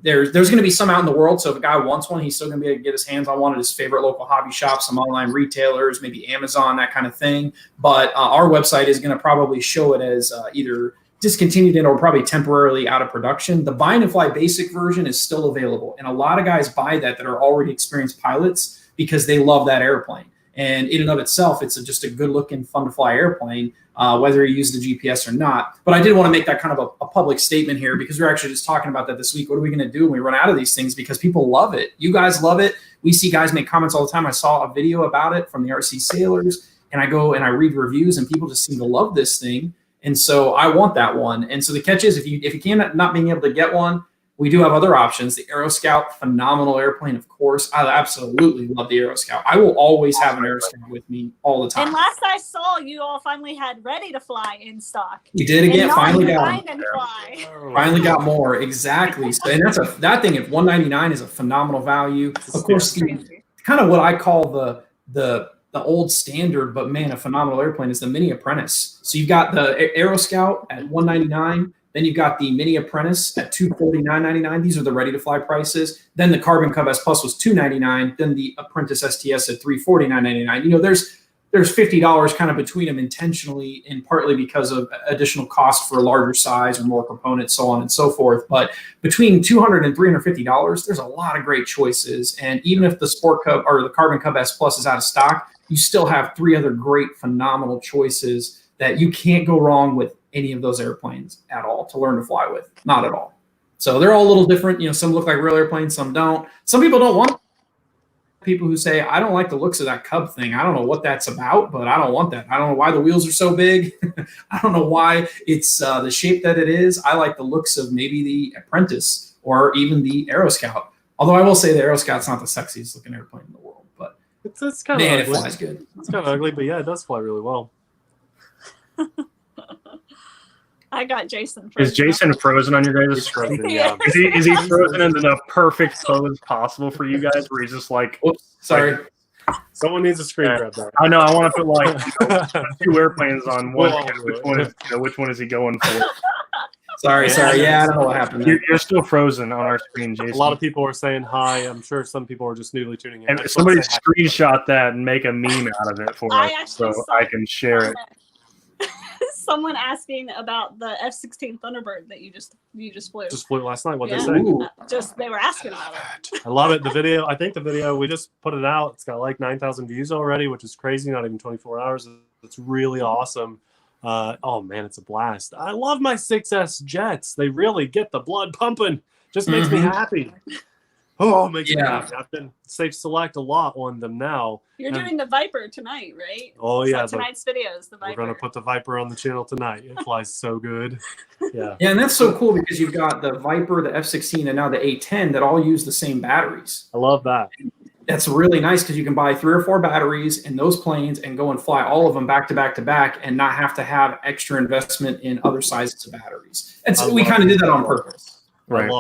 there's going to be some out in the world. So if a guy wants one, he's still going to be able to get his hands on one at his favorite local hobby shop, some online retailers, maybe Amazon, that kind of thing. But our website is going to probably show it as either discontinued it or probably temporarily out of production. The bind and fly basic version is still available. And a lot of guys buy that are already experienced pilots because they love that airplane. And in and of itself, it's just a good looking, fun to fly airplane, whether you use the GPS or not. But I did want to make that kind of a public statement here because we're actually just talking about that this week. What are we going to do when we run out of these things? Because people love it. You guys love it. We see guys make comments all the time. I saw a video about it from the TheRcSaylors, and I go and I read reviews, and people just seem to love this thing. And so I want that one. And so the catch is, if you can not being able to get one, we do have other options. The AeroScout, phenomenal airplane, of course. I absolutely love the AeroScout. I will always have an AeroScout with me all the time. And last I saw, you all finally had Ready to Fly in stock. We did again. Finally got got finally got more. Exactly. So, and that thing at $199 is a phenomenal value. Of course, kind of what I call the old standard, but man, a phenomenal airplane is the Mini Apprentice. So you've got the AeroScout at $199. Then you've got the Mini Apprentice at $249.99. These are the ready to fly prices. Then the Carbon Cub S Plus was $299. Then the Apprentice STS at $349.99. You know, there's $50 kind of between them intentionally, and partly because of additional cost for a larger size or more components, so on and so forth. But between $200 and $350, there's a lot of great choices. And even if the Sport Cub or the Carbon Cub S Plus is out of stock, you still have 3 other great, phenomenal choices that you can't go wrong with any of those airplanes at all to learn to fly with. Not at all. So they're all a little different. You know, some look like real airplanes, some don't. Some people don't want. People who say, I don't like the looks of that Cub thing. I don't know what that's about, but I don't want that. I don't know why the wheels are so big. I don't know why it's the shape that it is. I like the looks of maybe the Apprentice or even the AeroScout. Although I will say the AeroScout's not the sexiest looking airplane in the world, but it's kind of man, ugly. It flies good. It's kind of ugly, but yeah, it does fly really well. I got Jason frozen. Is Jason frozen on your guys' screen? Frozen, yeah. Is he frozen in the perfect pose possible for you guys, where he's just like, Whoops, sorry. Someone needs a screen grab that. I know, I want to put like 2 airplanes on one. Which one is he going for? Sorry. Yeah, I don't know what happened there. You're still frozen on our screen, Jason. A lot of people are saying hi. I'm sure some people are just newly tuning in. And somebody screenshot that and make a meme out of it for us, so I can share it. Someone asking about the F-16 Thunderbird that you just flew. Just flew last night. What Yeah. they say? Just they were asking about it. I love it. The video. I think the video we just put it out. It's got like 9,000 views already, which is crazy. Not even 24 hours. It's really awesome. Oh man, it's a blast. I love my 6S jets. They really get the blood pumping. Just makes me happy. Oh, makes me happy. I've been safe select a lot on them now. You're doing the Viper tonight, right? Oh yeah, so tonight's video is the Viper. We're gonna put the Viper on the channel tonight. It flies so good. Yeah. Yeah, and that's so cool because you've got the Viper, the F-16, and now the A-10 that all use the same batteries. I love that. That's really nice because you can buy 3 or 4 batteries in those planes and go and fly all of them back to back to back and not have to have extra investment in other sizes of batteries. And so we kind of did that on purpose. Right.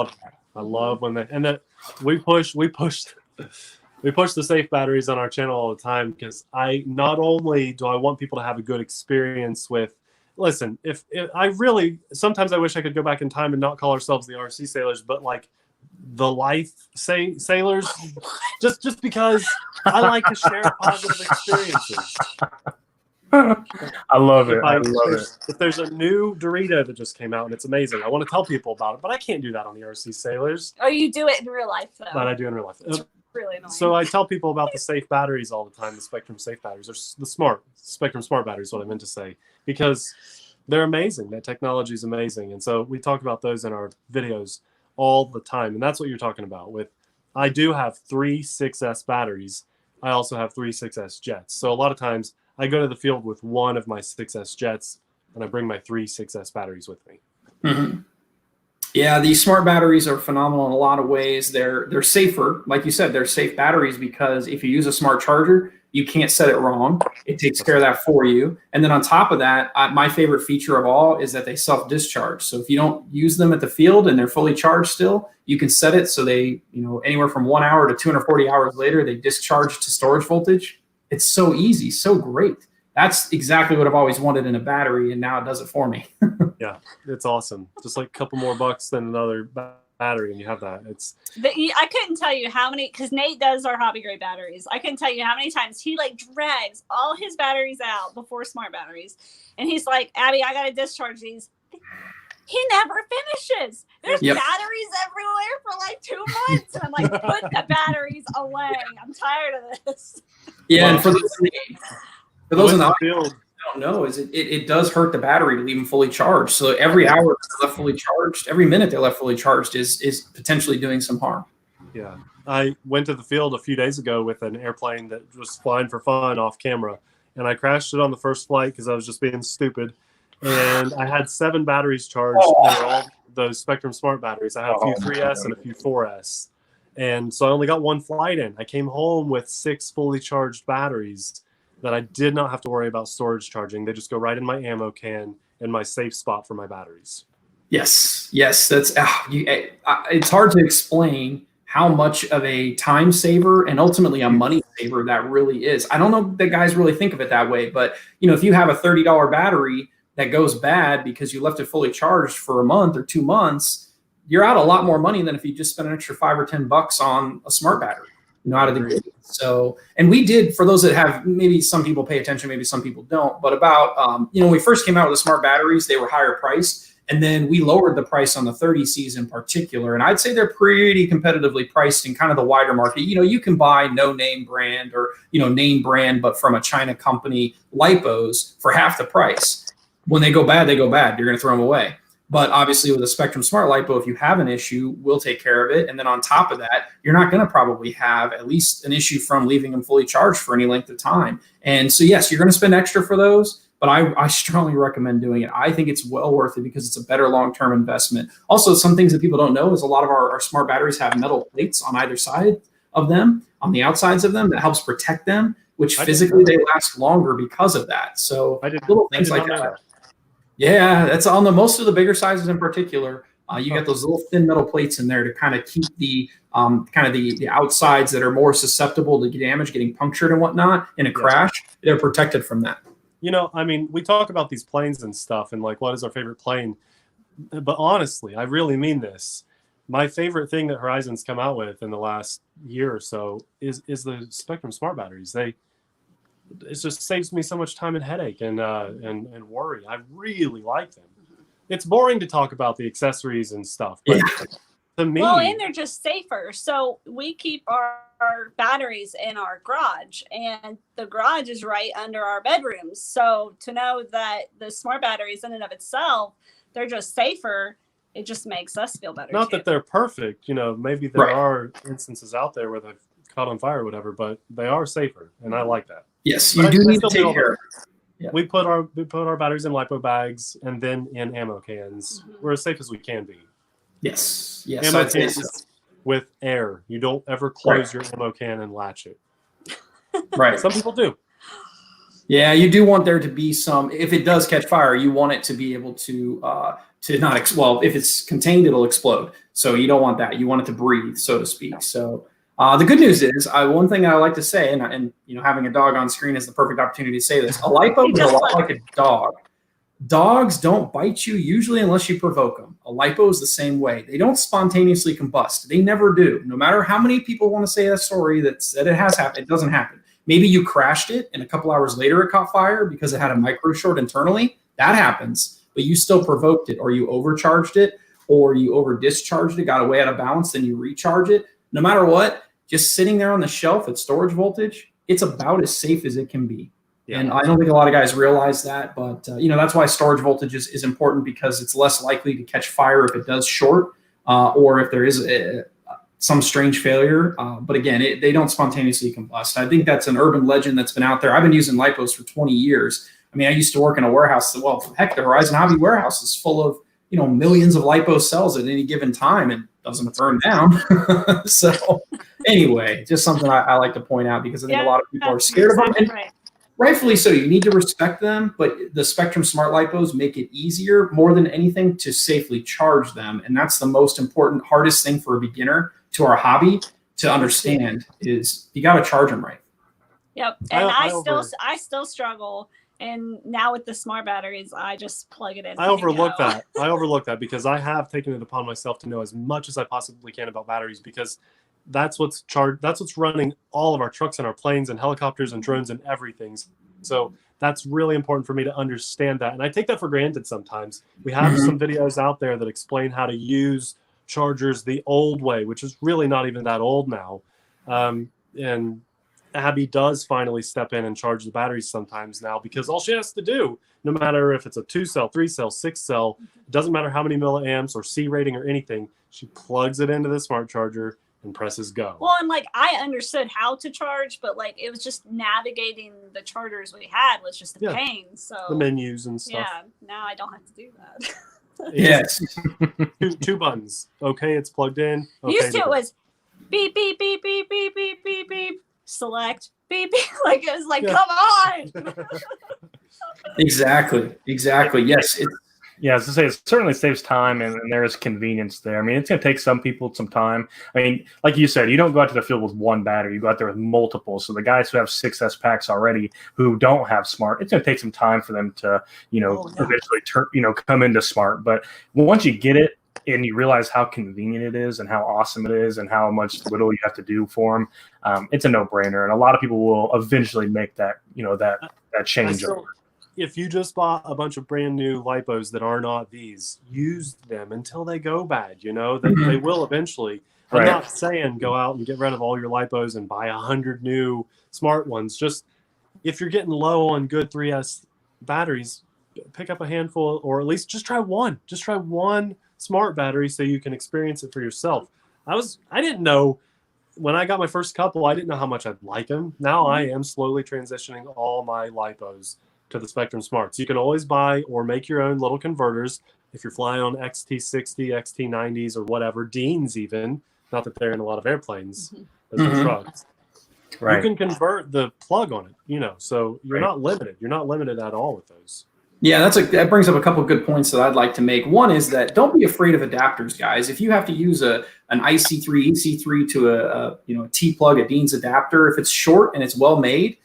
I love when that we push the safe batteries on our channel all the time, because I not only do I want people to have a good experience with. Listen, if I really sometimes I wish I could go back in time and not call ourselves the TheRcSaylors, but like the life sailors, just because I like to share positive experiences. I love it. I love it. If there's a new Dorito that just came out and it's amazing, I want to tell people about it, but I can't do that on the TheRcSaylors. Oh, you do it in real life, though. But I do in real life. It's really annoying. So I tell people about the safe batteries all the time, the Spectrum safe batteries, or the Spectrum smart batteries, what I meant to say, because they're amazing. That technology is amazing. And so we talk about those in our videos all the time. And that's what you're talking about with, I do have 3 6S batteries. I also have 3 6S jets. So a lot of times I go to the field with one of my 6S jets and I bring my 3 6S batteries with me. Mm-hmm. Yeah, these smart batteries are phenomenal in a lot of ways. They're safer. Like you said, they're safe batteries because if you use a smart charger, you can't set it wrong. It takes care of that for you. And then on top of that, my favorite feature of all is that they self-discharge. So if you don't use them at the field and they're fully charged still, you can set it so they, anywhere from 1 hour to 240 hours later, they discharge to storage voltage. It's so easy, so great. That's exactly what I've always wanted in a battery, and now it does it for me. Yeah, it's awesome. Just like a couple more bucks than another battery, and you have that. I couldn't tell you how many, because Nate does our hobby grade batteries. I couldn't tell you how many times he drags all his batteries out before smart batteries, and he's like, "Abby, I got to discharge these. he never finishes. There's batteries everywhere for like 2 months. And I'm like, put the batteries away. I'm tired of this. Yeah, and for those in the field, don't know is it does hurt the battery to leave them fully charged. So every hour they're left fully charged, every minute they're left fully charged is potentially doing some harm. Yeah. I went to the field a few days ago with an airplane that was flying for fun off camera, and I crashed it on the first flight because I was just being stupid. And I had 7 batteries charged. Oh. They were all those Spectrum Smart batteries. I had a few 3S and a few 4S. And so I only got 1 flight in. I came home with 6 fully charged batteries that I did not have to worry about storage charging. They just go right in my ammo can and my safe spot for my batteries. Yes, that's it's hard to explain how much of a time saver and ultimately a money saver that really is. I don't know that guys really think of it that way, but if you have a $30 battery that goes bad because you left it fully charged for a month or 2 months, you're out a lot more money than if you just spent an extra $5 or $10 on a smart battery, out of the gate. So, and we did, for those that have, maybe some people pay attention, maybe some people don't, but about, when we first came out with the smart batteries, they were higher priced. And then we lowered the price on the 30Cs in particular. And I'd say they're pretty competitively priced in kind of the wider market. You can buy no name brand or, name brand, but from a China company, lipos for half the price. When they go bad, they go bad. You're going to throw them away. But obviously with a Spectrum Smart Lipo, if you have an issue, we'll take care of it. And then on top of that, you're not going to probably have at least an issue from leaving them fully charged for any length of time. And so, yes, you're going to spend extra for those. But I strongly recommend doing it. I think it's well worth it because it's a better long-term investment. Also, some things that people don't know is a lot of our smart batteries have metal plates on either side of them, on the outsides of them, that helps protect them, which physically they last longer because of that. So little things like that. Yeah, that's on most of the bigger sizes in particular. You get those little thin metal plates in there to kind of keep the the outsides that are more susceptible to damage, getting punctured and whatnot in a crash. They're protected from that. We talk about these planes and stuff and like, what is our favorite plane? But honestly, I really mean this. My favorite thing that Horizon's come out with in the last year or so is the Spectrum Smart batteries. It just saves me so much time and headache and worry. I really like them. It's boring to talk about the accessories and stuff, but to me, and they're just safer. So we keep our batteries in our garage, and the garage is right under our bedrooms. So to know that the smart batteries in and of itself, they're just safer, it just makes us feel better. Not that they're perfect, maybe there are instances out there where they've caught on fire or whatever, but they are safer, and I like that. Yes, you do need to take care of it. Yeah. We put our batteries in lipo bags and then in ammo cans. We're as safe as we can be. Yes. Ammo cans with air. You don't ever close your ammo can and latch it. Right. Some people do. Yeah, you do want there to be some. If it does catch fire, you want it to be able to not. Well, if it's contained, it'll explode. So you don't want that. You want it to breathe, so to speak. So. The good news is, one thing I like to say, and having a dog on screen is the perfect opportunity to say this. A lipo is a lot like a dog. Dogs don't bite you usually unless you provoke them. A lipo is the same way. They don't spontaneously combust. They never do. No matter how many people want to say that story that it has happened, it doesn't happen. Maybe you crashed it and a couple hours later it caught fire because it had a micro short internally. That happens, but you still provoked it, or you overcharged it, or you over discharged it, got way out of balance, then you recharge it. No matter what, just sitting there on the shelf at storage voltage, it's about as safe as it can be. Yeah. And I don't think a lot of guys realize that, but that's why storage voltage is important, because it's less likely to catch fire if it does short, or if there is some strange failure. But again, they don't spontaneously combust. I think that's an urban legend that's been out there. I've been using lipos for 20 years. I mean, I used to work in a warehouse. Well, heck, the Horizon Hobby warehouse is full of millions of lipo cells at any given time, and doesn't burn down. So anyway, just something I like to point out, because I think a lot of people are scared of them. And rightfully so. You need to respect them, but the Spectrum Smart Lipos make it easier more than anything to safely charge them. And that's the most important, hardest thing for a beginner to our hobby to understand, is you got to charge them right. Yep. And I still struggle. And now with the smart batteries, I just plug it in. I overlook that. I overlook that because I have taken it upon myself to know as much as I possibly can about batteries, because that's what's running all of our trucks and our planes and helicopters and drones and everything. So that's really important for me to understand that. And I take that for granted sometimes. We have some videos out there that explain how to use chargers the old way, which is really not even that old now. And Abby does finally step in and charge the batteries sometimes now, because all she has to do, no matter if it's a 2-cell, 3-cell, 6-cell, it doesn't matter how many milliamps or C rating or anything, she plugs it into the smart charger and presses go. Well, and like I understood how to charge, but like it was just navigating the chargers we had was just a pain. So the menus and stuff. Yeah, now I don't have to do that. Yes. two buttons. Okay, it's plugged in. Okay, Used to it was beep beep beep beep beep beep beep beep. Select beep beep. Like it was like, come on. Exactly. Yes. Yeah, as I say, it certainly saves time, and there is convenience there. I mean, it's going to take some people some time. I mean, like you said, you don't go out to the field with one battery. You go out there with multiple. So the guys who have 6S packs already who don't have smart, it's going to take some time for them to, eventually come into smart. But once you get it and you realize how convenient it is and how awesome it is and how much little you have to do for them, it's a no-brainer. And a lot of people will eventually make that, that change over. If you just bought a bunch of brand new lipos that are not these, use them until they go bad. They will eventually. I'm not saying go out and get rid of all your lipos and buy 100 new smart ones. Just if you're getting low on good 3S batteries, pick up a handful, or at least just try one. Just try one smart battery so you can experience it for yourself. I didn't know when I got my first couple, I didn't know how much I'd like them. Now I am slowly transitioning all my lipos to the Spectrum Smarts. You can always buy or make your own little converters if you're flying on XT60, XT90s, or whatever, Deans even. Not that they're in a lot of airplanes as in trucks. Right. You can convert the plug on it, so you're not limited. You're not limited at all with those. Yeah, that brings up a couple of good points that I'd like to make. One is that don't be afraid of adapters, guys. If you have to use an IC3, EC3 to a T-plug, a Dean's adapter, if it's short and it's well made,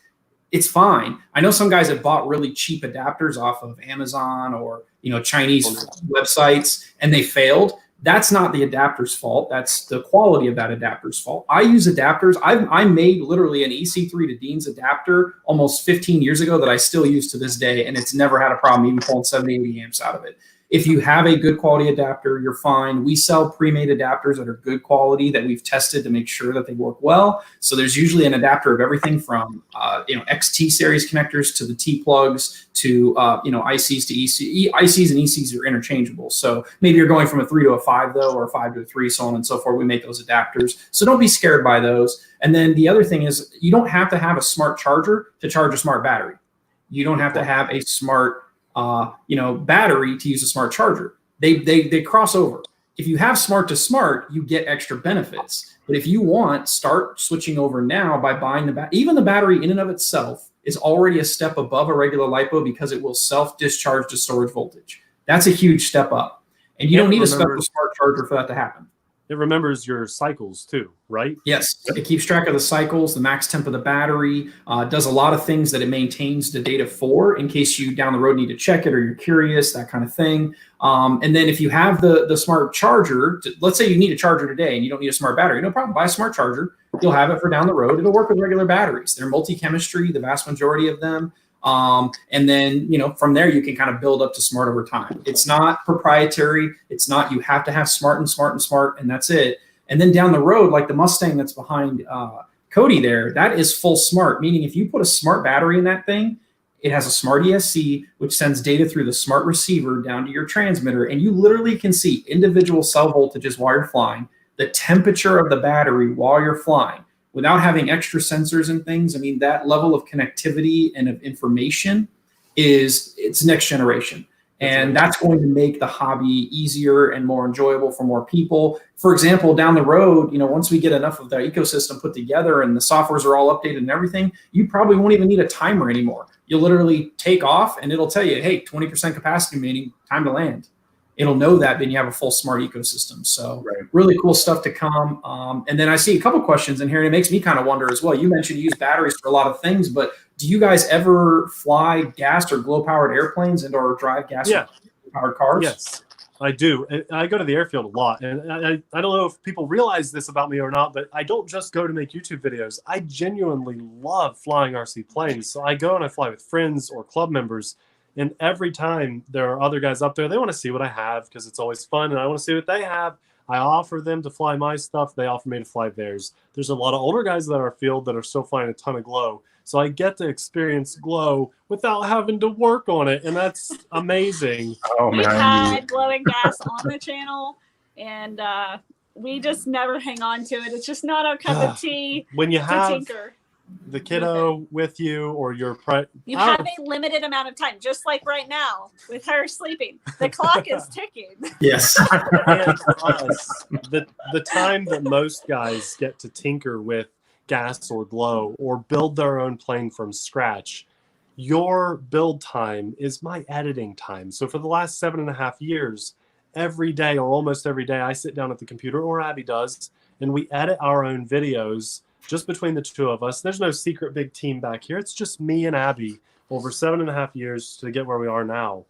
it's fine. I know some guys have bought really cheap adapters off of Amazon or Chinese websites, and they failed. That's not the adapter's fault. That's the quality of that adapter's fault. I use adapters. I made literally an EC3 to Dean's adapter almost 15 years ago that I still use to this day, and it's never had a problem even pulling 70, 80 amps out of it. If you have a good quality adapter, you're fine. We sell pre-made adapters that are good quality that we've tested to make sure that they work well. So there's usually an adapter of everything from XT series connectors to the T plugs to ICs to EC. ICs and ECs are interchangeable. So maybe you're going from a 3 to a 5 though, or a 5 to a 3, so on and so forth. We make those adapters. So don't be scared by those. And then the other thing is you don't have to have a smart charger to charge a smart battery. You don't have to have a smart battery to use a smart charger. They cross over. If you have smart to smart, you get extra benefits. But if you want, start switching over now by buying even the battery in and of itself is already a step above a regular LiPo because it will self-discharge to storage voltage. That's a huge step up. And you don't need a special smart charger for that to happen. It remembers your cycles too, right? Yes, it keeps track of the cycles, the max temp of the battery, does a lot of things that it maintains the data for in case you down the road need to check it or you're curious, that kind of thing. And then if you have the smart charger, let's say you need a charger today and you don't need a smart battery, no problem, buy a smart charger. You'll have it for down the road. It'll work with regular batteries. They're multi-chemistry, the vast majority of them. And then, from there, you can kind of build up to smart over time. It's not proprietary. It's not, you have to have smart, and that's it. And then down the road, like the Mustang that's behind Cody there, that is full smart, meaning if you put a smart battery in that thing, it has a smart ESC, which sends data through the smart receiver down to your transmitter. And you literally can see individual cell voltages while you're flying, the temperature of the battery while you're flying. Without having extra sensors and things, I mean, that level of connectivity and of information it's next generation. And that's going to make the hobby easier and more enjoyable for more people. For example, down the road, once we get enough of the ecosystem put together and the softwares are all updated and everything, you probably won't even need a timer anymore. You'll literally take off and it'll tell you, hey, 20% capacity remaining, time to land. It'll know that, then you have a full smart ecosystem. So really cool stuff to come. And then I see a couple questions in here, and it makes me kind of wonder as well. You mentioned you use batteries for a lot of things, but do you guys ever fly gas or glow-powered airplanes and or drive gas-powered cars? Yes. I do. And I go to the airfield a lot. And I don't know if people realize this about me or not, but I don't just go to make YouTube videos. I genuinely love flying RC planes. So I go and I fly with friends or club members. And every time there are other guys up there, they want to see what I have because it's always fun. And I want to see what they have. I offer them to fly my stuff. They offer me to fly theirs. There's a lot of older guys that are field that are still flying a ton of glow. So I get to experience glow without having to work on it. And that's amazing. Oh, We've man. had glowing gas on the channel, and we just never hang on to it. It's just not our cup of tea When you to have tinker. the kiddo with you or your You have a limited amount of time, just like right now with her sleeping. The clock is ticking. Yes. and for us, the time that most guys get to tinker with gas or glow or build their own plane from scratch, your build time is my editing time. So for the last 7.5 years, every day or almost every day, I sit down at the computer, or Abby does, and we edit our own videos just between the two of us. There's no secret big team back here. It's just me and Abby over 7.5 years to get where we are now,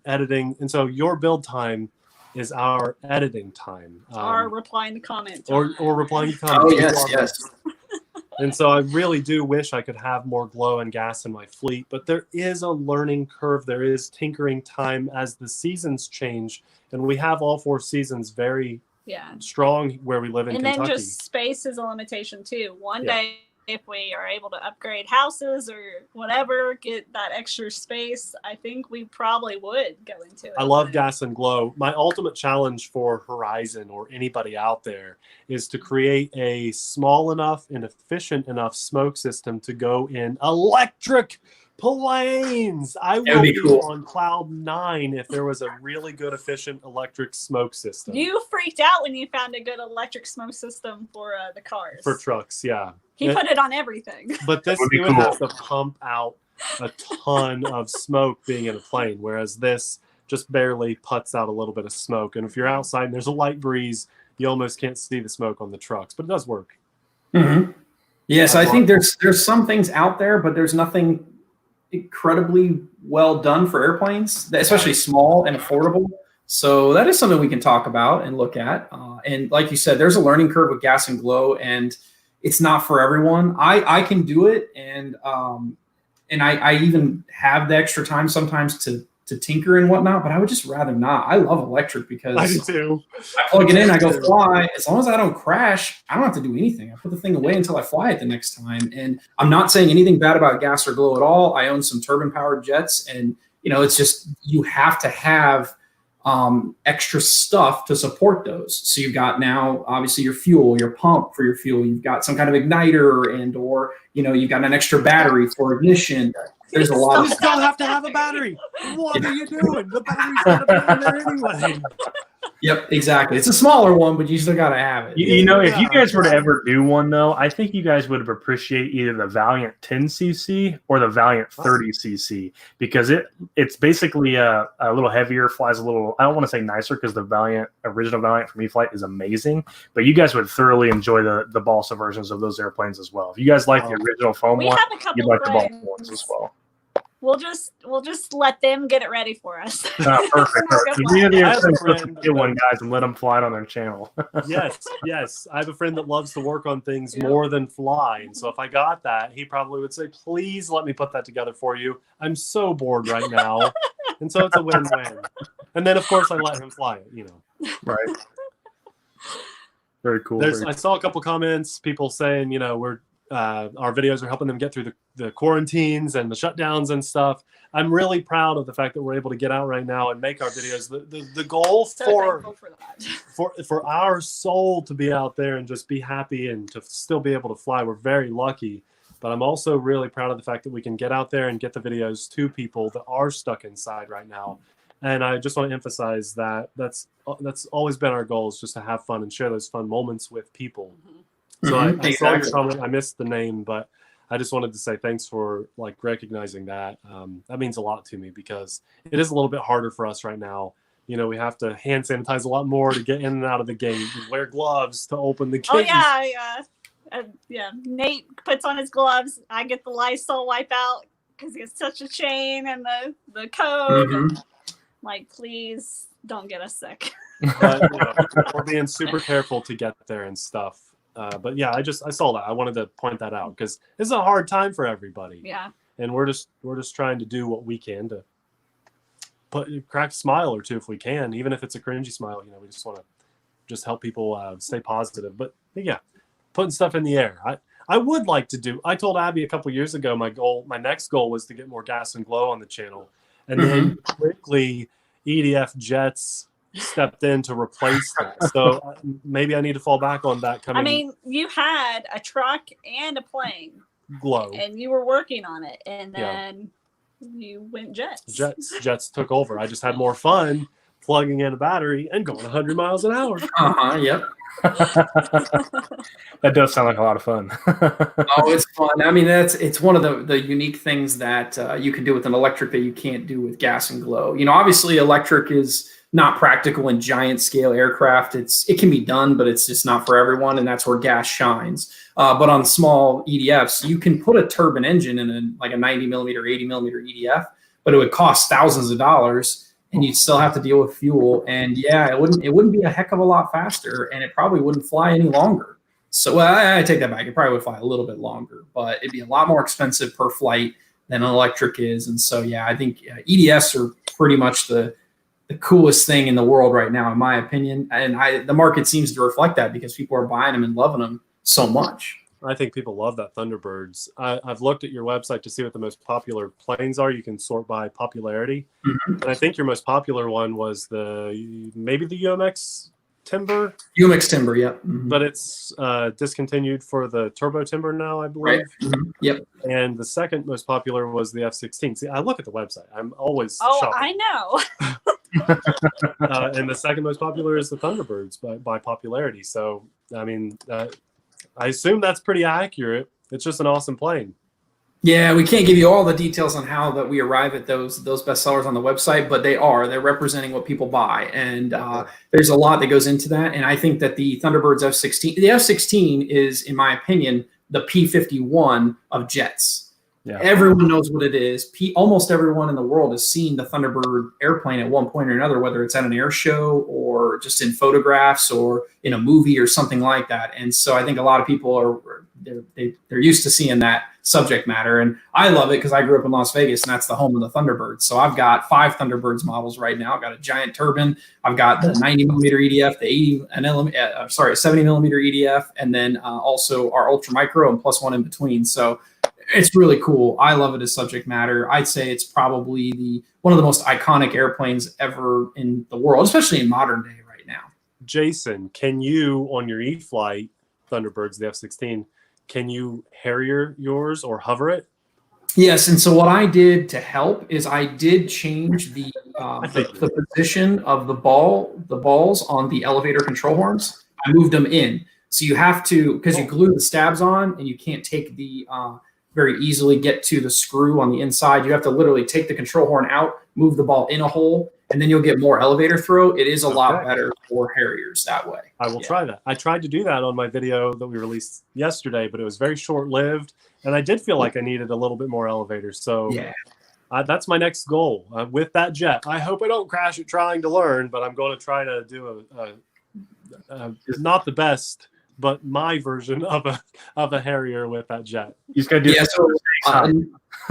editing. And so your build time is our editing time. Or replying to comments. Or replying to comments. Oh, yes, yes. And so I really do wish I could have more glow and gas in my fleet, but there is a learning curve. There is tinkering time as the seasons change, and we have all 4 seasons very strong where we live in Kentucky. And then just space is a limitation too. One day, if we are able to upgrade houses or whatever, get that extra space, I think we probably would go into it. I love gas and glow. My ultimate challenge for Horizon or anybody out there is to create a small enough and efficient enough smoke system to go in electric planes. I would be on cloud 9 if there was a really good, efficient electric smoke system. You freaked out when you found a good electric smoke system for the cars. For trucks, yeah. He put it on everything. But this, you would have to pump out a ton of smoke being in a plane, whereas this just barely puts out a little bit of smoke. And if you're outside and there's a light breeze, you almost can't see the smoke on the trucks, but it does work. Mm-hmm. Yes, I think there's some things out there, but there's nothing incredibly well done for airplanes, especially small and affordable. So that is something we can talk about and look at. And like you said, there's a learning curve with gas and glow, and it's not for everyone. I can do it, and I even have the extra time sometimes to tinker and whatnot, but I would just rather not. I love electric because I do too. I plug it in, I go fly. As long as I don't crash, I don't have to do anything. I put the thing away until I fly it the next time. And I'm not saying anything bad about gas or glow at all. I own some turbine-powered jets, and it's just you have to have extra stuff to support those. So you've got now obviously your fuel, your pump for your fuel. You've got some kind of igniter, or you've got an extra battery for ignition. There's a lot. You still have to have a battery. What are you doing? The battery's got to be in there anyway. Yep, exactly. It's a smaller one, but you still got to have it. If you guys were to ever do one, though, I think you guys would appreciate either the Valiant 10cc or the Valiant 30cc, because it's basically a little heavier, flies a little, I don't want to say nicer, because the original Valiant from E-flite is amazing, but you guys would thoroughly enjoy the balsa versions of those airplanes as well. If you guys like the original foam one, you'd like the balsa ones as well. We'll just let them get it ready for us. Perfect. Get one, guys, and let them fly it on their channel. Yes. I have a friend that loves to work on things more than fly, and so if I got that, he probably would say, "Please let me put that together for you. I'm so bored right now," and so it's a win-win. And then, of course, I let him fly it. Right. Very cool. I saw a couple comments, people saying, we're. Our videos are helping them get through the quarantines and the shutdowns and stuff. I'm really proud of the fact that we're able to get out right now and make our videos. The goal for our soul to be out there and just be happy and to still be able to fly. We're very lucky, but I'm also really proud of the fact that we can get out there and get the videos to people that are stuck inside right now. And I just want to emphasize that that's always been our goal, is just to have fun and share those fun moments with people. Mm-hmm. So I saw your comment. I missed the name, but I just wanted to say thanks for recognizing that. That means a lot to me, because it is a little bit harder for us right now. We have to hand sanitize a lot more to get in and out of the gate, and wear gloves to open the gate. Oh yeah. Nate puts on his gloves. I get the Lysol wipe out because he has such a chain and the code. Mm-hmm. Like, please don't get us sick. But, we're being super careful to get there and stuff. But yeah, I saw that. I wanted to point that out because it's a hard time for everybody. Yeah. And we're just trying to do what we can to crack a smile or two if we can, even if it's a cringy smile. We just want to just help people stay positive. But yeah, putting stuff in the air. I would like to do. I told Abby a couple years ago my next goal was to get more gas and glow on the channel, and then quickly EDF jets stepped in to replace that. So maybe I need to fall back on that. I mean, you had a truck and a plane. Glow. And you were working on it, and then you went jets. Jets took over. I just had more fun plugging in a battery and going 100 miles an hour. Yep. That does sound like a lot of fun. Oh, it's fun. I mean, it's one of the unique things that you can do with an electric that you can't do with gas and glow. Obviously electric is not practical in giant scale aircraft. It can be done, but it's just not for everyone, and that's where gas shines. But on small EDFs, you can put a turbine engine in like a 90 millimeter, 80 millimeter EDF, but it would cost thousands of dollars, and you'd still have to deal with fuel. And yeah, it wouldn't be a heck of a lot faster, and it probably wouldn't fly any longer. So I take that back. It probably would fly a little bit longer, but it'd be a lot more expensive per flight than an electric is. And so yeah, I think EDFs are pretty much the coolest thing in the world right now, in my opinion. And the market seems to reflect that because people are buying them and loving them so much. I think people love that Thunderbirds. I've looked at your website to see what the most popular planes are. You can sort by popularity. And I think your most popular one was maybe the UMX Timber. UMX Timber, yep. But it's discontinued for the Turbo Timber now, I believe. Right. Yep. And the second most popular was the F-16. See, I look at the website. I'm always shocked. I know. And the second most popular is the Thunderbirds by popularity. So, I mean, I assume that's pretty accurate. It's just an awesome plane. Yeah, we can't give you all the details on how that we arrive at those bestsellers on the website, but they're representing what people buy. And there's a lot that goes into that. And I think that the Thunderbird's F-16, the F-16 is, in my opinion, the P-51 of jets. Yeah. Everyone knows what it is. Almost everyone in the world has seen the Thunderbird airplane at one point or another, whether it's at an air show or just in photographs or in a movie or something like that. And so I think a lot of people they're used to seeing that subject matter. And I love it because I grew up in Las Vegas, and that's the home of the Thunderbirds. So I've got 5 Thunderbirds models right now. I've got a giant turbine. I've got the 90 millimeter EDF, the 70 millimeter EDF, and then also our ultra micro and plus one in between. So it's really cool. I love it as subject matter. I'd say it's probably one of the most iconic airplanes ever in the world, especially in modern day right now. Jason, can you, on your E-flite Thunderbirds, the F-16, can you Harrier yours or hover it? Yes, and so what I did to help is I did change the position of the balls on the elevator control horns. I moved them in. So you have to, because you glue the stabs on and you can't take the very easily get to the screw on the inside. You have to literally take the control horn out, move the ball in a hole, and then you'll get more elevator throw. It is a lot better for Harriers that way. I will try that. I tried to do that on my video that we released yesterday, but it was very short-lived, and I did feel like I needed a little bit more elevator. So that's my next goal with that jet. I hope I don't crash it trying to learn, but I'm going to try to do not the best, but my version of a Harrier with that jet. You just got to do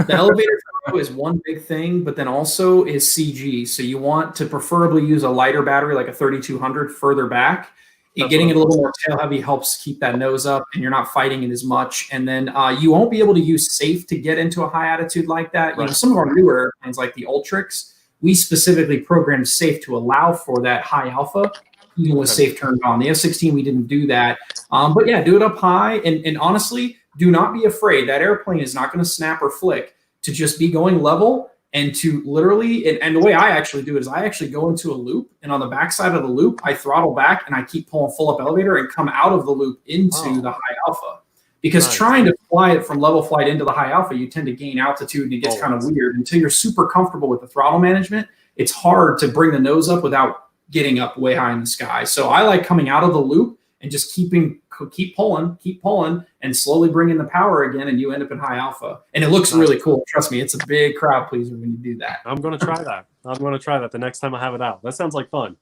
the elevator throw is one big thing, but then also is CG. So you want to preferably use a lighter battery, like a 3200 further back. Getting it a little more tail heavy helps keep that nose up, and you're not fighting it as much. And then you won't be able to use safe to get into a high attitude like that. You know, some of our newer airplanes, like the Ultrix, we specifically programmed safe to allow for that high alpha, even with safe turned on. The F-16, we didn't do that. But yeah, do it up high. And honestly, do not be afraid. That airplane is not going to snap or flick. To just be going level and to literally, and the way I actually do it is I actually go into a loop, and on the backside of the loop, I throttle back and I keep pulling full up elevator and come out of the loop into the high alpha. Because trying to fly it from level flight into the high alpha, you tend to gain altitude and it gets kind of weird. Until you're super comfortable with the throttle management, it's hard to bring the nose up without getting up way high in the sky. So I like coming out of the loop and just keeping keep pulling, and slowly bring in the power again, and you end up in high alpha. And it looks really cool. Trust me, it's a big crowd pleaser when you do that. I'm going to try that. I'm going to try that the next time I have it out. That sounds like fun.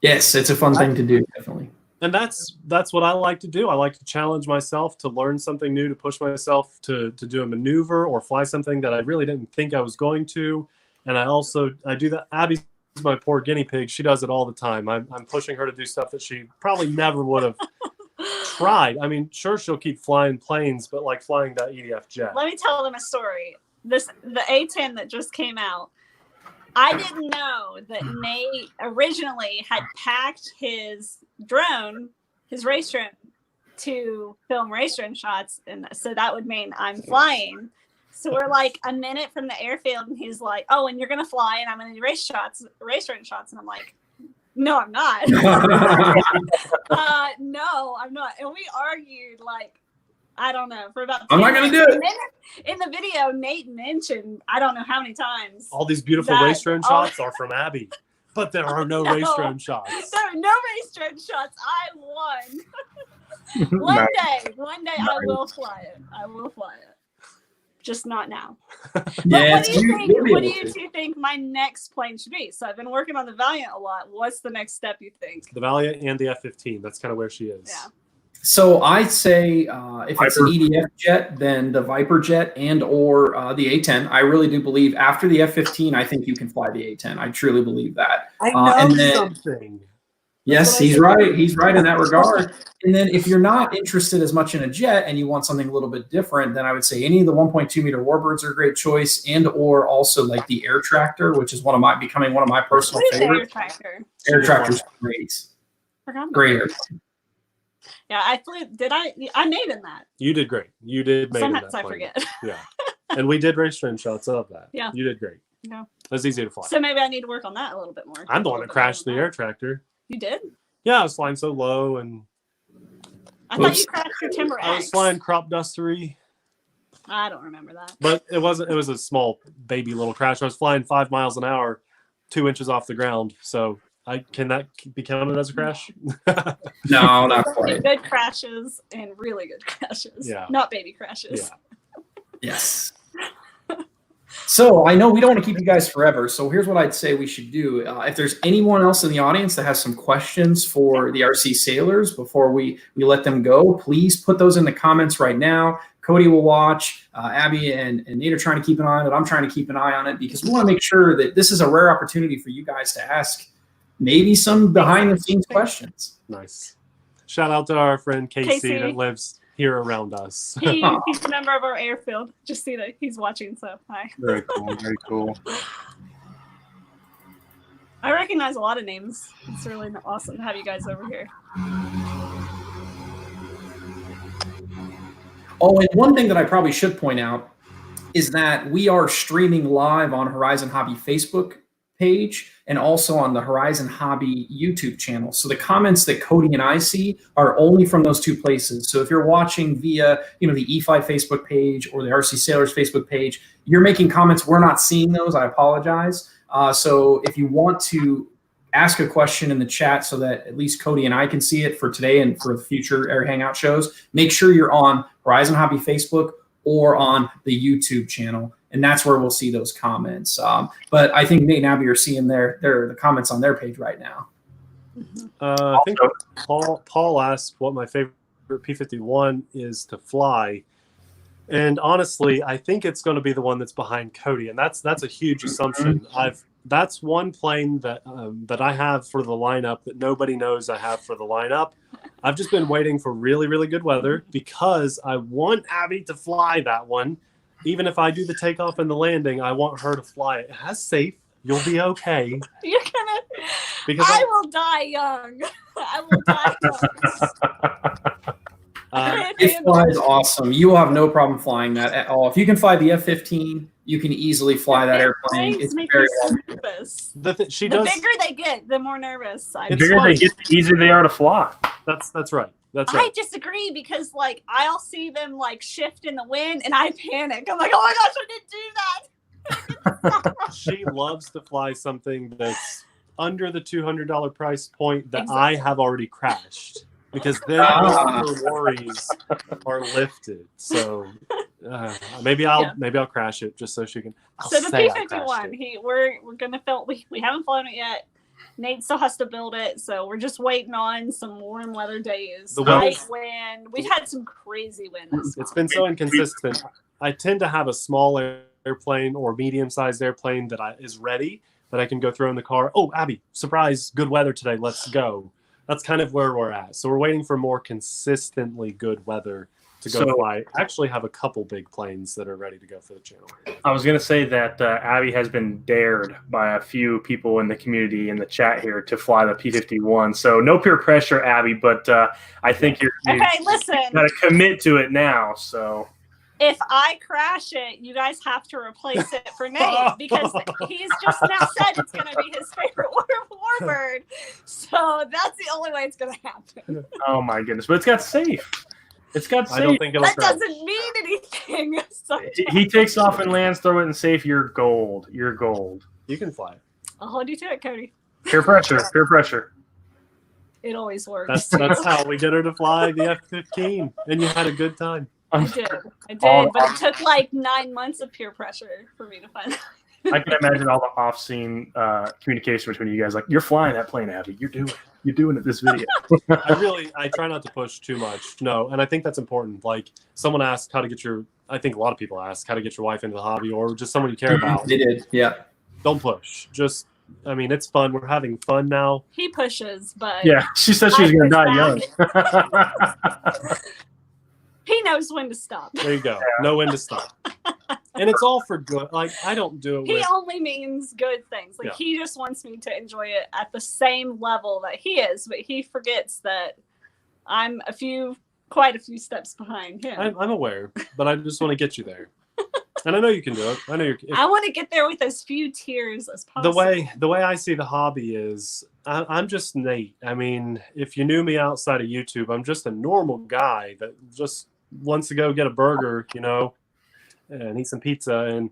Yes, it's a fun thing to do, definitely. And that's what I like to do. I like to challenge myself to learn something new, to push myself to do a maneuver or fly something that I really didn't think I was going to. And I do that. Abby's my poor guinea pig. She does it all the time. I'm pushing her to do stuff that she probably never would have tried. I mean, sure, she'll keep flying planes, but like flying that EDF jet. Let me tell them a story. The A10 that just came out, I didn't know that Nate originally had packed his drone, his race drone, to film race drone shots, and so that would mean I'm flying. So we're like a minute from the airfield, and he's like, "Oh, and you're gonna fly, and I'm gonna do race drone shots," and I'm like, "No, I'm not." No, I'm not. And we argued like, I don't know, for about 10 I'm not going to do it. In the video, Nate mentioned, I don't know how many times. All these beautiful race drone shots are from Abby, but there are no race drone shots. There are no race drone shots. I won. One day I will fly it. I will fly it. Just not now. But Yes, what do you two think my next plane should be? So I've been working on the Valiant a lot. What's the next step you think? The Valiant and the F-15. That's kind of where she is. Yeah. So I'd say if it's an EDF jet, then the Viper jet and or the A10. I really do believe after the F-15, I think you can fly the A10. I truly believe that. I know something. Yes, he's right. He's right in that regard. And then if you're not interested as much in a jet and you want something a little bit different, then I would say any of the 1.2 meter warbirds are a great choice, and or also like the Air Tractor, which is becoming one of my personal favorites. Air Tractor's great. Great airplane. Yeah, I flew. I made in that. You did great. You did. Sometimes I forget. Yeah, and we did race train shots of that. Yeah, you did great. Yeah, it was easy to fly. So maybe I need to work on that a little bit more. I'm the one that crashed the Air Tractor. You did? Yeah, I was flying so low, and I thought you crashed your Timber X. I was flying crop dustery. I don't remember that. But it wasn't. It was a small baby little crash. I was flying 5 miles an hour, 2 inches off the ground. So can that be counted as a crash? No, not quite. Good crashes and really good crashes. Yeah. Not baby crashes. Yeah. Yes. So I know we don't want to keep you guys forever. So here's what I'd say we should do. If there's anyone else in the audience that has some questions for the RC Sailors before we let them go, please put those in the comments right now. Cody will watch. Abby and Nate are trying to keep an eye on it. I'm trying to keep an eye on it because we want to make sure that this is a rare opportunity for you guys to ask maybe some behind the scenes questions. Nice. Shout out to our friend Casey. That lives here around us. He's a member of our airfield. Just see that he's watching, so hi. Very cool, very cool. I recognize a lot of names. It's really awesome to have you guys over here. Oh, and one thing that I probably should point out is that we are streaming live on Horizon Hobby Facebook page and also on the Horizon Hobby YouTube channel. So the comments that Cody and I see are only from those two places. So if you're watching via, the E-flite Facebook page or the RC Saylors Facebook page, you're making comments. We're not seeing those. I apologize. So if you want to ask a question in the chat so that at least Cody and I can see it for today and for future Air Hangout shows, make sure you're on Horizon Hobby Facebook or on the YouTube channel. And that's where we'll see those comments. But I think Nate and Abby are seeing the comments on their page right now. I think Paul asked what my favorite P-51 is to fly. And honestly, I think it's going to be the one that's behind Cody. And that's a huge assumption. That's one plane that I have for the lineup that nobody knows I have for the lineup. I've just been waiting for really, really good weather because I want Abby to fly that one. Even if I do the takeoff and the landing, I want her to fly it. That's safe. You'll be okay. You're gonna. Because I will die young. I will die young. It flies awesome. You will have no problem flying that at all. If you can fly the F-15, you can easily fly that airplane. It's very nervous. The bigger they get, the more nervous. The bigger they get, the easier they are to fly. That's right. That's right. I disagree because I'll see them shift in the wind and I panic. I'm like, oh my gosh, I didn't do that. She loves to fly something that's under the $200 price point that I have already crashed. because then all your worries are lifted. So maybe I'll crash it just so she can. So the P-51, we're gonna film. We haven't flown it yet. Nate still has to build it, so we're just waiting on some warm weather days. Light wind. We've had some crazy winds. It's been so inconsistent. I tend to have a small airplane or medium-sized airplane that is ready that I can go throw in the car. Oh, Abby, surprise! Good weather today. Let's go. That's kind of where we're at. So we're waiting for more consistently good weather to go fly. I actually have a couple big planes that are ready to go for the channel. I was going to say that Abby has been dared by a few people in the community in the chat here to fly the P-51. So no peer pressure, Abby, but I think you're listen. Got to commit to it now. So if I crash it, you guys have to replace it for Nate because he's just now said it's going to be his favorite warbird. So that's the only way it's going to happen. Oh my goodness! But it's got safe. It's got safe. I don't think that doesn't mean anything. He takes off and lands, throw it in safe. You're gold. You're gold. You can fly. I'll hold you to it, Cody. Peer pressure. Peer pressure. It always works. That's how we get her to fly the F-15, and you had a good time. I did, but it took like 9 months of peer pressure for me to find. I can imagine all the off-scene communication between you guys. Like, you're flying that plane, Abby. You're doing it this video. I try not to push too much. No, and I think that's important. Like, someone asked how to get I think a lot of people ask how to get your wife into the hobby, or just someone you care about. They did, yeah. Don't push. Just, I mean, it's fun. We're having fun now. He pushes, but yeah, she said she's gonna die young. He knows when to stop. There you go. Know when to stop. And it's all for good. Like, I don't do it. He only means good things. Like, he just wants me to enjoy it at the same level that he is, but he forgets that I'm quite a few steps behind him. I'm aware, but I just want to get you there. And I know you can do it. I know I want to get there with as few tears as possible. The way I see the hobby is I'm just Nate. I mean, if you knew me outside of YouTube, I'm just a normal guy that just wants to go get a burger, and eat some pizza and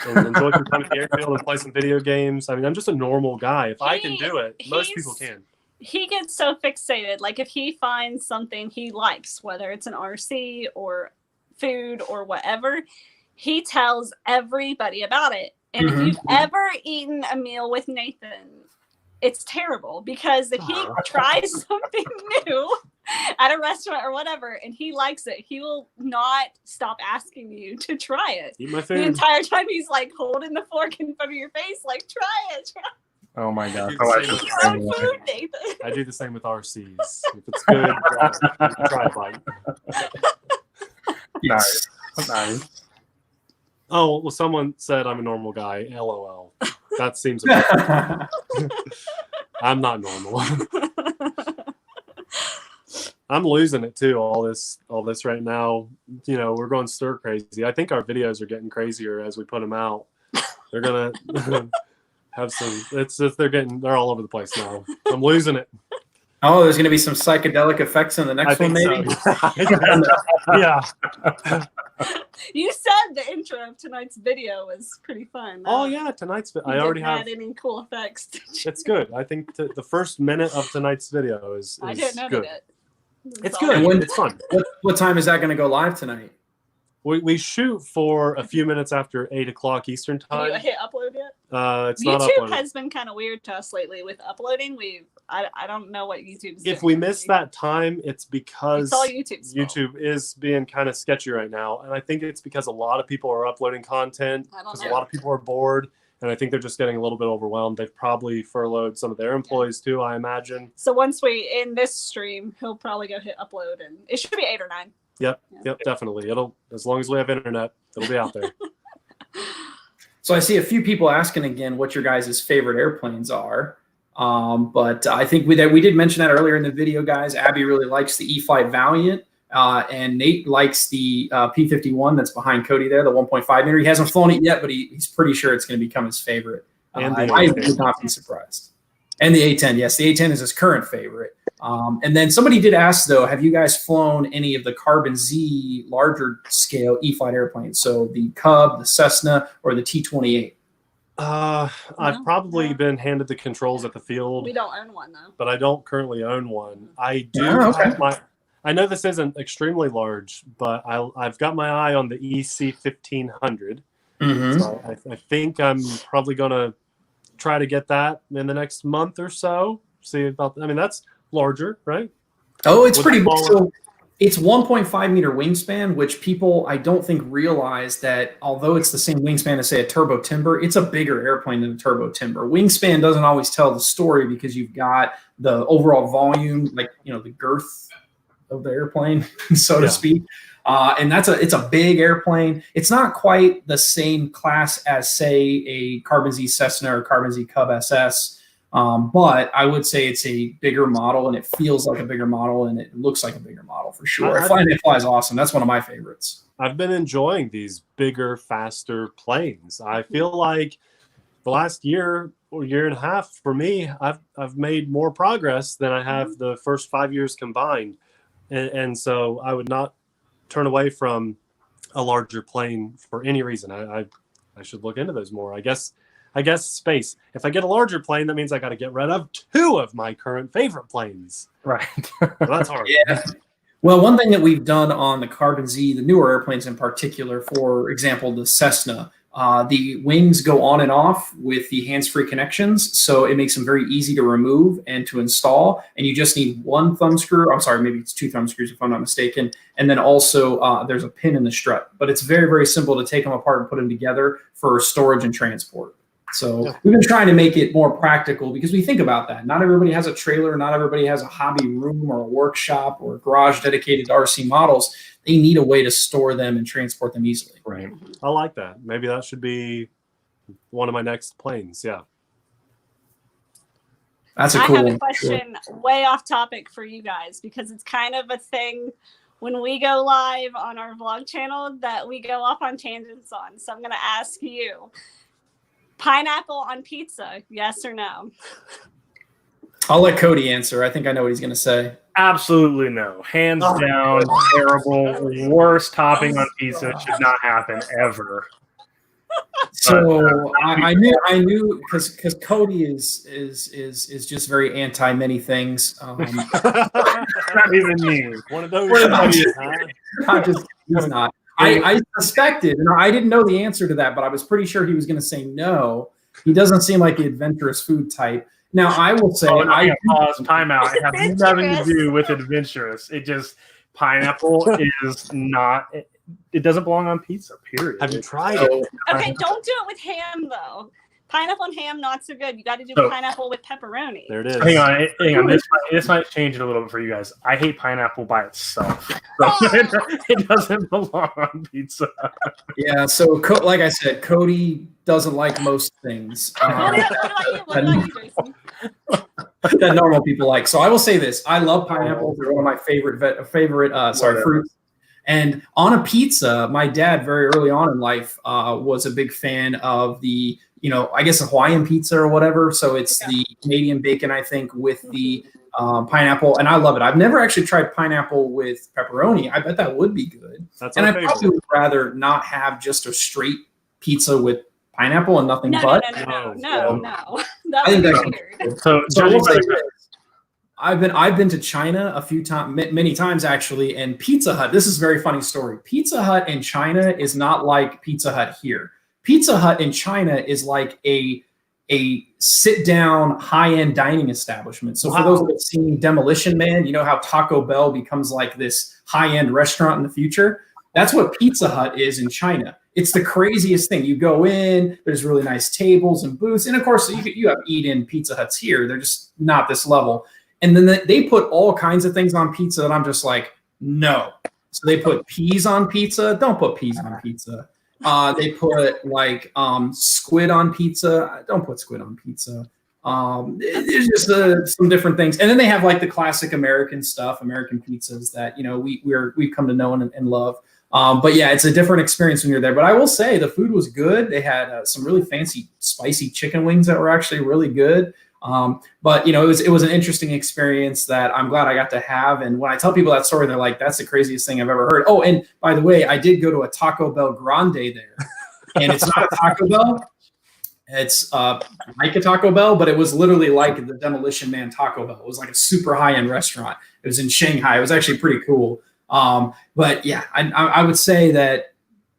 enjoy some time at the airfield and play some video games. I mean, I'm just a normal guy. If I can do it, most people can. He gets so fixated. Like, if he finds something he likes, whether it's an RC or food or whatever, he tells everybody about it. And if you've ever eaten a meal with Nathan, it's terrible, because if he tries something new at a restaurant or whatever and he likes it, he will not stop asking you to try it. Eat my food. The entire time he's like holding the fork in front of your face, like, try it. Oh my God. Eat your own food, Nathan. I do the same with RCs. If it's good, try a bite. Nice. Oh, well, someone said I'm a normal guy. LOL. That seems about I'm not normal. I'm losing it too. All this right now. We're going stir crazy. I think our videos are getting crazier as we put them out. They're gonna have some. It's just they're all over the place now. I'm losing it. Oh, there's gonna be some psychedelic effects in the next one, maybe. So. Yeah. You said the intro of tonight's video was pretty fun. Oh yeah, tonight's video. I already have any cool effects. It's good. I think the first minute of tonight's video is I didn't know good. that. It's good. It's fun. What time is that going to go live tonight? We shoot for a few minutes after 8 o'clock Eastern time. Have you hit upload yet? It's not uploaded. YouTube has been kind of weird to us lately with uploading. I don't know what YouTube's doing. If we miss that time, it's because it's all YouTube's fault. YouTube is being kind of sketchy right now. And I think it's because a lot of people are uploading content, because a lot of people are bored. And I think they're just getting a little bit overwhelmed. They've probably furloughed some of their employees too, I imagine. So once we end this stream, he'll probably go hit upload, and it should be 8 or 9. Yep, definitely. As long as we have internet, it'll be out there. So I see a few people asking again what your guys' favorite airplanes are. But I think we did mention that earlier in the video, guys. Abby really likes the E-flite Valiant. And Nate likes the P-51 that's behind Cody there, the 1.5 meter. He hasn't flown it yet, but he's pretty sure it's going to become his favorite. I would not be surprised. And the A-10, yes, the A-10 is his current favorite. And then somebody did ask, though, have you guys flown any of the Carbon Z larger scale E-flite airplanes? So the Cub, the Cessna, or the T-28? I've probably been handed the controls at the field. We don't own one though. But I don't currently own one. I do okay. have I know this isn't extremely large, but I've got my eye on the EC 1500. Mm-hmm. So I think I'm probably going to try to get that in the next month or so. See about, I mean, that's larger, right? Oh, it's With pretty the big. So it's 1.5 meter wingspan, which people I don't think realize that although it's the same wingspan as say a turbo timber, it's a bigger airplane than a turbo timber. Wingspan doesn't always tell the story because you've got the overall volume, like the girth of the airplane, so to speak. And it's a big airplane. It's not quite the same class as say a Carbon Z Cessna or Carbon Z Cub SS. But I would say it's a bigger model, and it feels like a bigger model, and it looks like a bigger model for sure. I find it flies awesome. That's one of my favorites. I've been enjoying these bigger, faster planes. I feel like the last year or year and a half for me, I've made more progress than I have the first 5 years combined, and so I would not turn away from a larger plane for any reason. I should look into those more. I guess space. If I get a larger plane, that means I got to get rid of 2 of my current favorite planes. Right. Well, that's hard. Yeah. Well, one thing that we've done on the Carbon Z, the newer airplanes in particular, for example, the Cessna, the wings go on and off with the hands-free connections, so it makes them very easy to remove and to install. And you just need 1 thumb screw. I'm sorry, maybe it's 2 thumb screws if I'm not mistaken. And then also there's a pin in the strut. But it's very, very simple to take them apart and put them together for storage and transport. So we've been trying to make it more practical because we think about that. Not everybody has a trailer. Not everybody has a hobby room or a workshop or a garage dedicated to RC models. They need a way to store them and transport them easily. Right. I like that. Maybe that should be one of my next planes. Yeah. That's a cool one. I have a question way off topic for you guys because it's kind of a thing when we go live on our vlog channel that we go off on tangents on. So I'm going to ask you. Pineapple on pizza, yes or no? I'll let Cody answer. I think I know what he's going to say. Absolutely no. Hands down, terrible, worst topping on pizza. Should not happen ever. So I knew because Cody is just very anti many things. Not even me. One of those. He's not. I suspected, and I didn't know the answer to that, but I was pretty sure he was going to say no. He doesn't seem like the adventurous food type. Now, I will say, pause, time out. It has nothing to do with adventurous. It just, pineapple is not, it doesn't belong on pizza, period. Have you tried it? Okay, don't do it with ham, though. Pineapple and ham, not so good. You got to do pineapple with pepperoni. There it is. Hang on. This might change it a little bit for you guys. I hate pineapple by itself. So it doesn't belong on pizza. Yeah, so like I said, Cody doesn't like most things. What about you, Jason? That normal people like. So I will say this. I love pineapples. They're one of my favorite fruits. And on a pizza, my dad very early on in life was a big fan of the, I guess a Hawaiian pizza or whatever. So it's the Canadian bacon, I think, with the pineapple. And I love it. I've never actually tried pineapple with pepperoni. I bet that would be good. That's and I probably would rather not have just a straight pizza with pineapple and nothing but. No. I think that's weird. So I've been to China a few times, many times actually, and Pizza Hut. This is a very funny story. Pizza Hut in China is not like Pizza Hut here. Pizza Hut in China is like a sit-down, high-end dining establishment. So for those that have seen Demolition Man, you know how Taco Bell becomes like this high-end restaurant in the future? That's what Pizza Hut is in China. It's the craziest thing. You go in, there's really nice tables and booths. And of course, you have eat-in Pizza Huts here. They're just not this level. And then they put all kinds of things on pizza that I'm just like, no. So they put peas on pizza. Don't put peas on pizza. They put like squid on pizza. Don't put squid on pizza. There's just some different things. And then they have like the classic American stuff, American pizzas that, we've come to know and love. But yeah, it's a different experience when you're there. But I will say the food was good. They had some really fancy, spicy chicken wings that were actually really good. But it was an interesting experience that I'm glad I got to have. And when I tell people that story, they're like, that's the craziest thing I've ever heard. Oh, and by the way, I did go to a Taco Bell Grande there, and it's not a Taco Bell. It's like a Taco Bell, but it was literally like the Demolition Man Taco Bell. It was like a super high-end restaurant. It was in Shanghai. It was actually pretty cool. But yeah, I would say that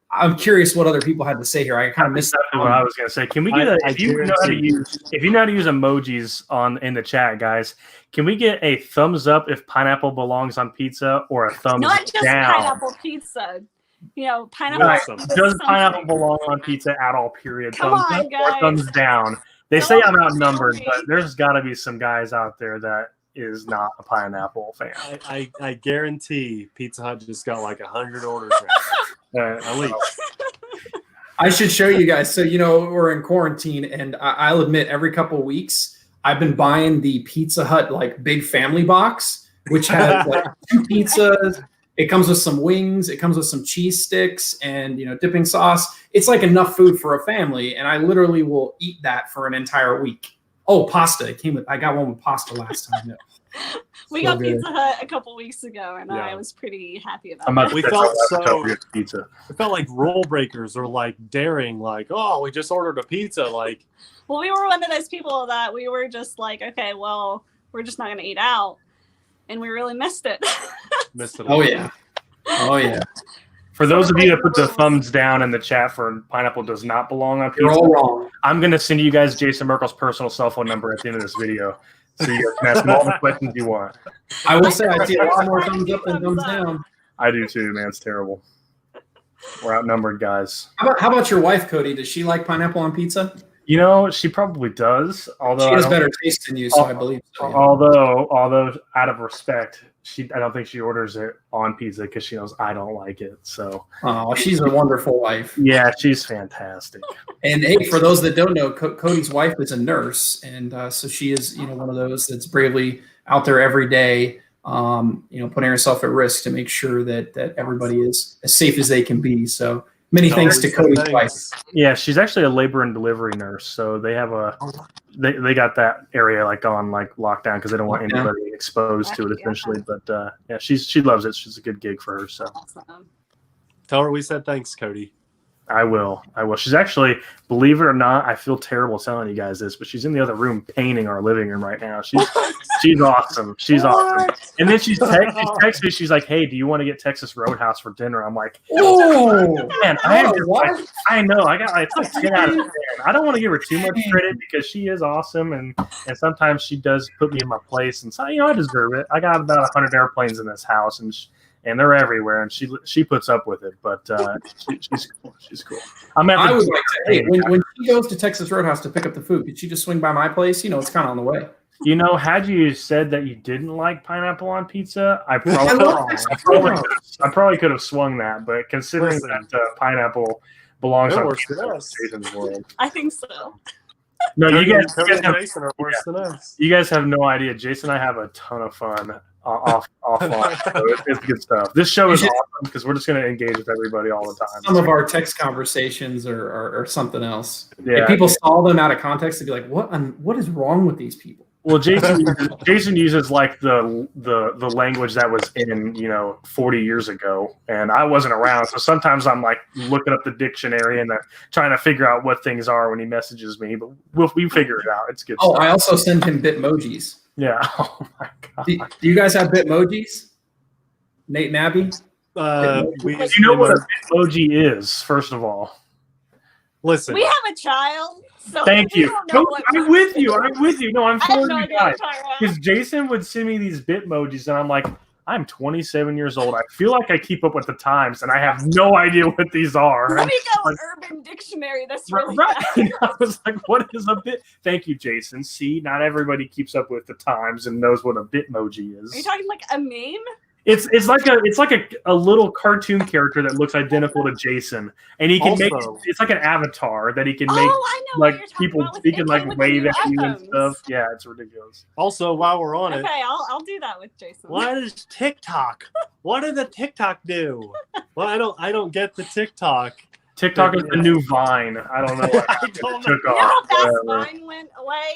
I'm curious what other people had to say here. I kind of missed that. What I was going to say. Can we get if you know how to use emojis in the chat, guys? Can we get a thumbs up if pineapple belongs on pizza, or a thumbs down? Not just pineapple pizza. You know, pineapple. Right. Does pineapple belong on pizza at all? Period. Come thumbs on, up guys. or thumbs down. They say I'm outnumbered, but there's got to be some guys out there that is not a pineapple fan. I guarantee Pizza Hut just got like 100 orders at least. I should show you guys. So, you know, we're in quarantine, and I'll admit every couple of weeks I've been buying the Pizza Hut like big family box, which has like 2 pizzas. It comes with some wings. It comes with some cheese sticks and, you know, dipping sauce. It's like enough food for a family, and I literally will eat that for an entire week. Oh, pasta! It came with. I got one with pasta last time. We got Pizza Hut a couple weeks ago, and I was pretty happy about it. We felt pizza. It felt like rule breakers, or like daring, like, oh, we just ordered a pizza. Like, well, we were one of those people that we were just like, okay, well, we're just not going to eat out, and we really missed it. Oh yeah. Oh yeah. For those of you that put the thumbs down in the chat for pineapple does not belong on pizza, you're all wrong. I'm going to send you guys Jason Merkle's personal cell phone number at the end of this video, so you guys can ask him all the questions you want. I will say I see a lot more thumbs up than thumbs down. I do too, man. It's terrible. We're outnumbered, guys. How about your wife, Cody? Does she like pineapple on pizza? You know, she probably does. Although she has better taste than you, so I believe so. Yeah. Although, out of respect, I don't think she orders it on pizza because she knows I don't like it. So, oh, she's a wonderful wife. Yeah, she's fantastic. And hey, for those that don't know, Cody's wife is a nurse, and so she is, you know, one of those that's bravely out there every day, you know, putting herself at risk to make sure that everybody is as safe as they can be. So. Many thanks to Cody's wife. Yeah, she's actually a labor and delivery nurse, so they have they got that area like on like lockdown because they don't want anybody exposed to it essentially. But yeah, she loves it. She's a good gig for her. So tell her we said thanks, Cody. I will. She's actually, believe it or not, I feel terrible telling you guys this, but she's in the other room painting our living room right now. She's awesome. She's awesome. And then she texts me. She's like, "Hey, do you want to get Texas Roadhouse for dinner?" I'm like, "Oh man, I know. I got like 10 out of 10. I don't want to give her too much credit because she is awesome, and sometimes she does put me in my place, and so you know I deserve it. I got about 100 airplanes in this house, and they're everywhere, and she puts up with it. But she's cool. She's cool. I would like to. Hey, when she goes to Texas Roadhouse to pick up the food, could she just swing by my place? You know, it's kind of on the way. You know, had you said that you didn't like pineapple on pizza, I probably could have swung that. But considering that pineapple belongs on Jason's world, I think so. No, you guys Jason are worse than us. You guys have no idea. Jason and I have a ton of fun offline. So it's good stuff. This show is awesome because we're just going to engage with everybody all the time. Some of our text conversations are something else. Yeah. If people saw them out of context, they'd be like, "What is wrong with these people?" Well, Jason uses like the language that was in 40 years ago, and I wasn't around. So sometimes I'm like looking up the dictionary and trying to figure out what things are when he messages me. But we figure it out. It's good. Oh, stuff. I also send him Bitmojis. Yeah. Oh my god. Do you guys have Bitmojis? Nate and Abby? You know what a Bitmoji is, first of all. Listen. We have a child. So thank you. I'm with you. No, I'm for no you guys. Because Jason would send me these Bitmojis, and I'm like, I'm 27 years old. I feel like I keep up with the times, and I have no idea what these are. Let me go Urban Dictionary. That's really right. I was like, what is a bit? Thank you, Jason. See, not everybody keeps up with the times and knows what a Bitmoji is. Are you talking like a meme? It's like a little cartoon character that looks identical to Jason, and he can it's like an avatar that he can make. I know like people. He can like wave at you and stuff. Yeah, it's ridiculous. Also, while we're on it, okay, I'll do that with Jason. What is TikTok? What did the TikTok do? Well, I don't get the TikTok. TikTok is the new Vine. I don't know. I don't know. You know how fast Vine went away?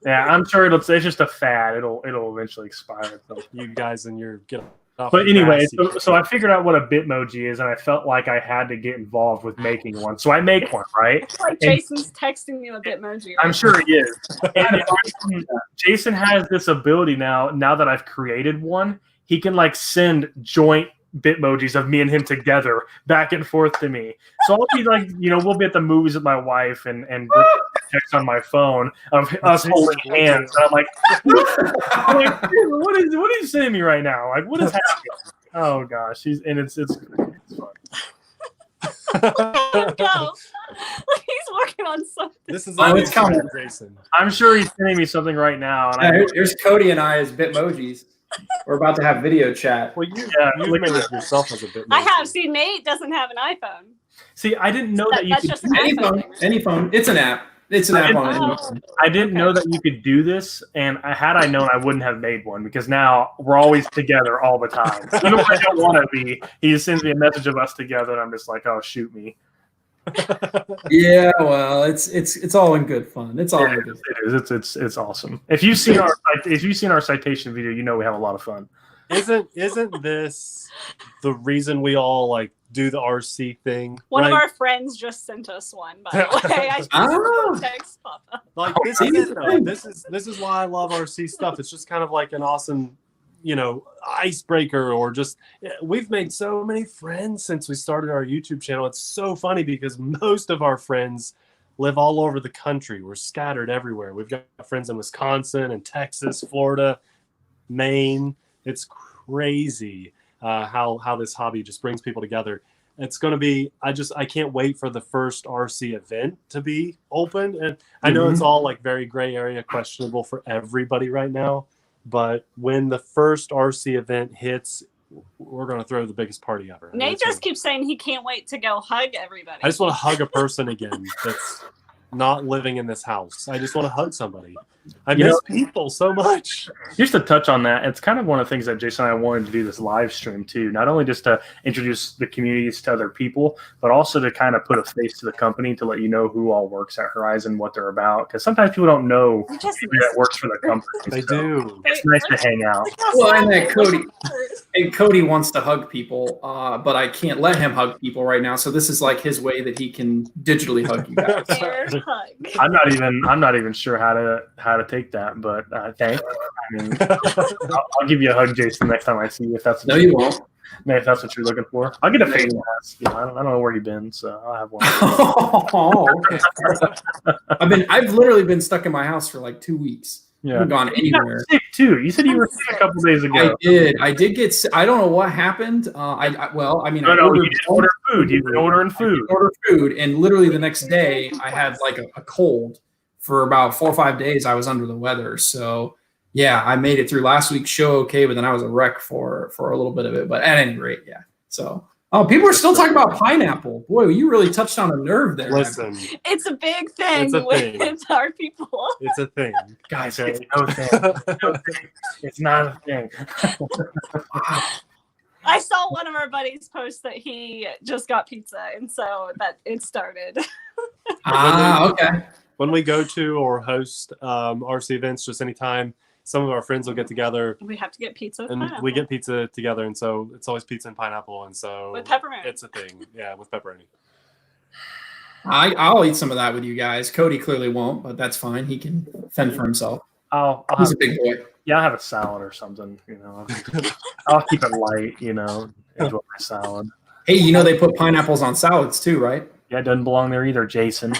Yeah, I'm sure it's just a fad. It'll eventually expire. So. You guys and your off But the anyway, grassy so I figured out what a Bitmoji is, and I felt like I had to get involved with making one. So I make one, right? It's like Jason's texting you a Bitmoji. Right? I'm sure he is. And Jason has this ability now that I've created one. He can like send joint Bitmojis of me and him together back and forth to me. So I'll be like, we'll be at the movies with my wife and text on my phone of us holding hands. And I'm like, what are you sending me right now? Like, what is happening? Oh gosh, it's fun. Let him go. He's working on something. This is it's coming. Jason. I'm sure he's sending me something right now. And Here's Cody and I as Bitmojis. We're about to have video chat. Well, you look made at it yourself as a bit. I have. See, Nate doesn't have an iPhone. See, I didn't know that you That's could. just an Any iPhone. phone, any phone. It's an app. It's an app on any phone. I didn't know that you could do this, and had I known, I wouldn't have made one because now we're always together all the time. Even when I don't want to be, he just sends me a message of us together, and I'm just like, "Oh, shoot me!" Yeah, well, it's all in good fun. It's all in good fun. It is. It's awesome. If you've seen our citation video, we have a lot of fun. Isn't this the reason we all like do the RC thing? One right? of our friends just sent us one, by the way. I just text Papa. Like this is it, though. This is why I love RC stuff. It's just kind of like an awesome, icebreaker, or just we've made so many friends since we started our YouTube channel. It's so funny because most of our friends live all over the country. We're scattered everywhere. We've got friends in Wisconsin and Texas, Florida, Maine. It's crazy how this hobby just brings people together. It's going to be, I can't wait for the first RC event to be open. And I know it's all like very gray area, questionable for everybody right now. But when the first RC event hits, we're going to throw the biggest party ever. Nate just keeps saying he can't wait to go hug everybody. I just want to hug a person again that's not living in this house. I just want to hug somebody. I miss people so much. Just to touch on that, it's kind of one of the things that Jason and I wanted to do this live stream too. Not only just to introduce the communities to other people, but also to kind of put a face to the company to let you know who all works at Horizon, what they're about. Because sometimes people don't know who that works for the company. They do. It's nice to hang out. Well, and that Cody wants to hug people, but I can't let him hug people right now. So this is like his way that he can digitally hug you guys. I'm not even sure how to take that, but thanks. I mean, I'll give you a hug, Jason, next time I see you. If that's No, you won't. If that's what you're looking for, I'll get a face mask. I don't know where you've been, so I'll have one. Oh, okay. I've literally been stuck in my house for like 2 weeks. I haven't gone anywhere. Sick too. You said you were sick a couple days ago. I did get sick. I don't know what happened. I you didn't order food. You were ordering food. Order food, and literally the next day I had like a cold. For about 4 or 5 days, I was under the weather. So, yeah, I made it through last week's show okay, but then I was a wreck for a little bit of it. But at any rate, yeah. So, people are still talking about pineapple. Boy, you really touched on a nerve there. Listen, it's a big thing with our people. It's a thing, guys. It's no thing. It's not a thing. I saw one of our buddies post that he just got pizza, and so that it started. Okay. When we go to or host RC events, just anytime, some of our friends will get together. We have to get pizza with and pineapple. we get pizza together, and so it's always pizza and pineapple, and so with pepperoni. It's a thing, yeah, with pepperoni. I'll eat some of that with you guys. Cody clearly won't, but that's fine. He can fend for himself. He's a big boy. Yeah, I'll have a salad or something. I'll keep it light. Enjoy my salad. Hey, they put pineapples on salads too, right? Yeah, it doesn't belong there either, Jason.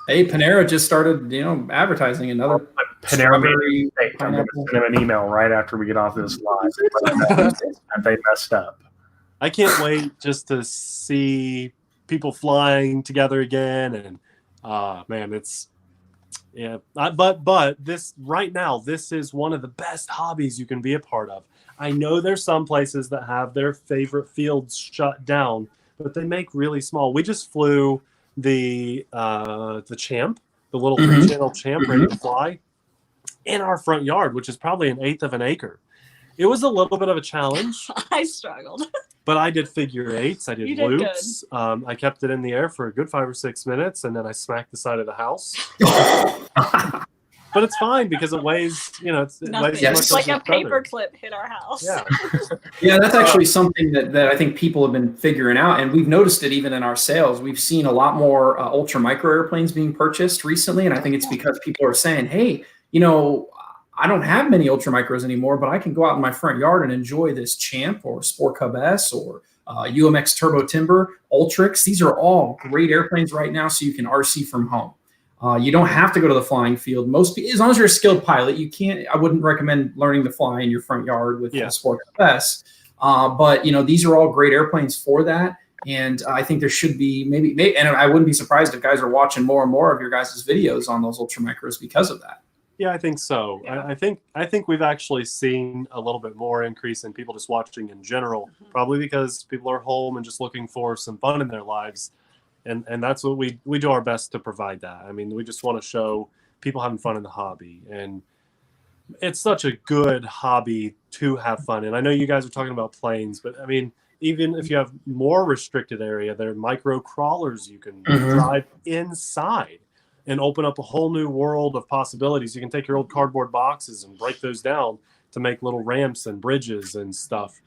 Hey, Panera just started, advertising another Panera made strawberry a mistake. I'm going to send them an email right after we get off this live. They messed up. I can't wait just to see people flying together again, and man, it's But this right now, this is one of the best hobbies you can be a part of. I know there's some places that have their favorite fields shut down, but they make really small. We just flew the Champ, the little 3-channel Champ ready to fly in our front yard, which is probably 1/8 of an acre. It was a little bit of a challenge. I struggled. But I did figure eights. I did loops. I kept it in the air for a good 5 or 6 minutes, and then I smacked the side of the house. but it's fine because it weighs, you know, it weighs Yes. It's like a as feather. paper clip hit our house. Yeah. Yeah, that's actually something that I think people have been figuring out, and we've noticed it even in our sales. We've seen a lot more ultra micro airplanes being purchased recently, and I think it's because people are saying, hey, you know, I don't have many ultra micros anymore, but I can go out in my front yard and enjoy this Champ or Sport Cub S or UMX Turbo Timber, Ultrix. These are all great airplanes right now, so you can RC from home. You don't have to go to the flying field. As long as you're a skilled pilot, you can't. I wouldn't recommend learning to fly in your front yard with the Sport Cub S. But you know, these are all great airplanes for that. And I think there should be maybe, and I wouldn't be surprised if guys are watching more and more of your guys' videos on those ultra micros because of that. Yeah, I think so. Yeah. I think we've actually seen a little bit more increase in people just watching in general, probably because people are home and just looking for some fun in their lives. And that's what we do our best to provide that. I mean, we just want to show people having fun in the hobby. And it's such a good hobby to have fun. And I know you guys are talking about planes, but I mean, even if you have more restricted area, there are micro crawlers you can drive inside and open up a whole new world of possibilities. You can take your old cardboard boxes and break those down to make little ramps and bridges and stuff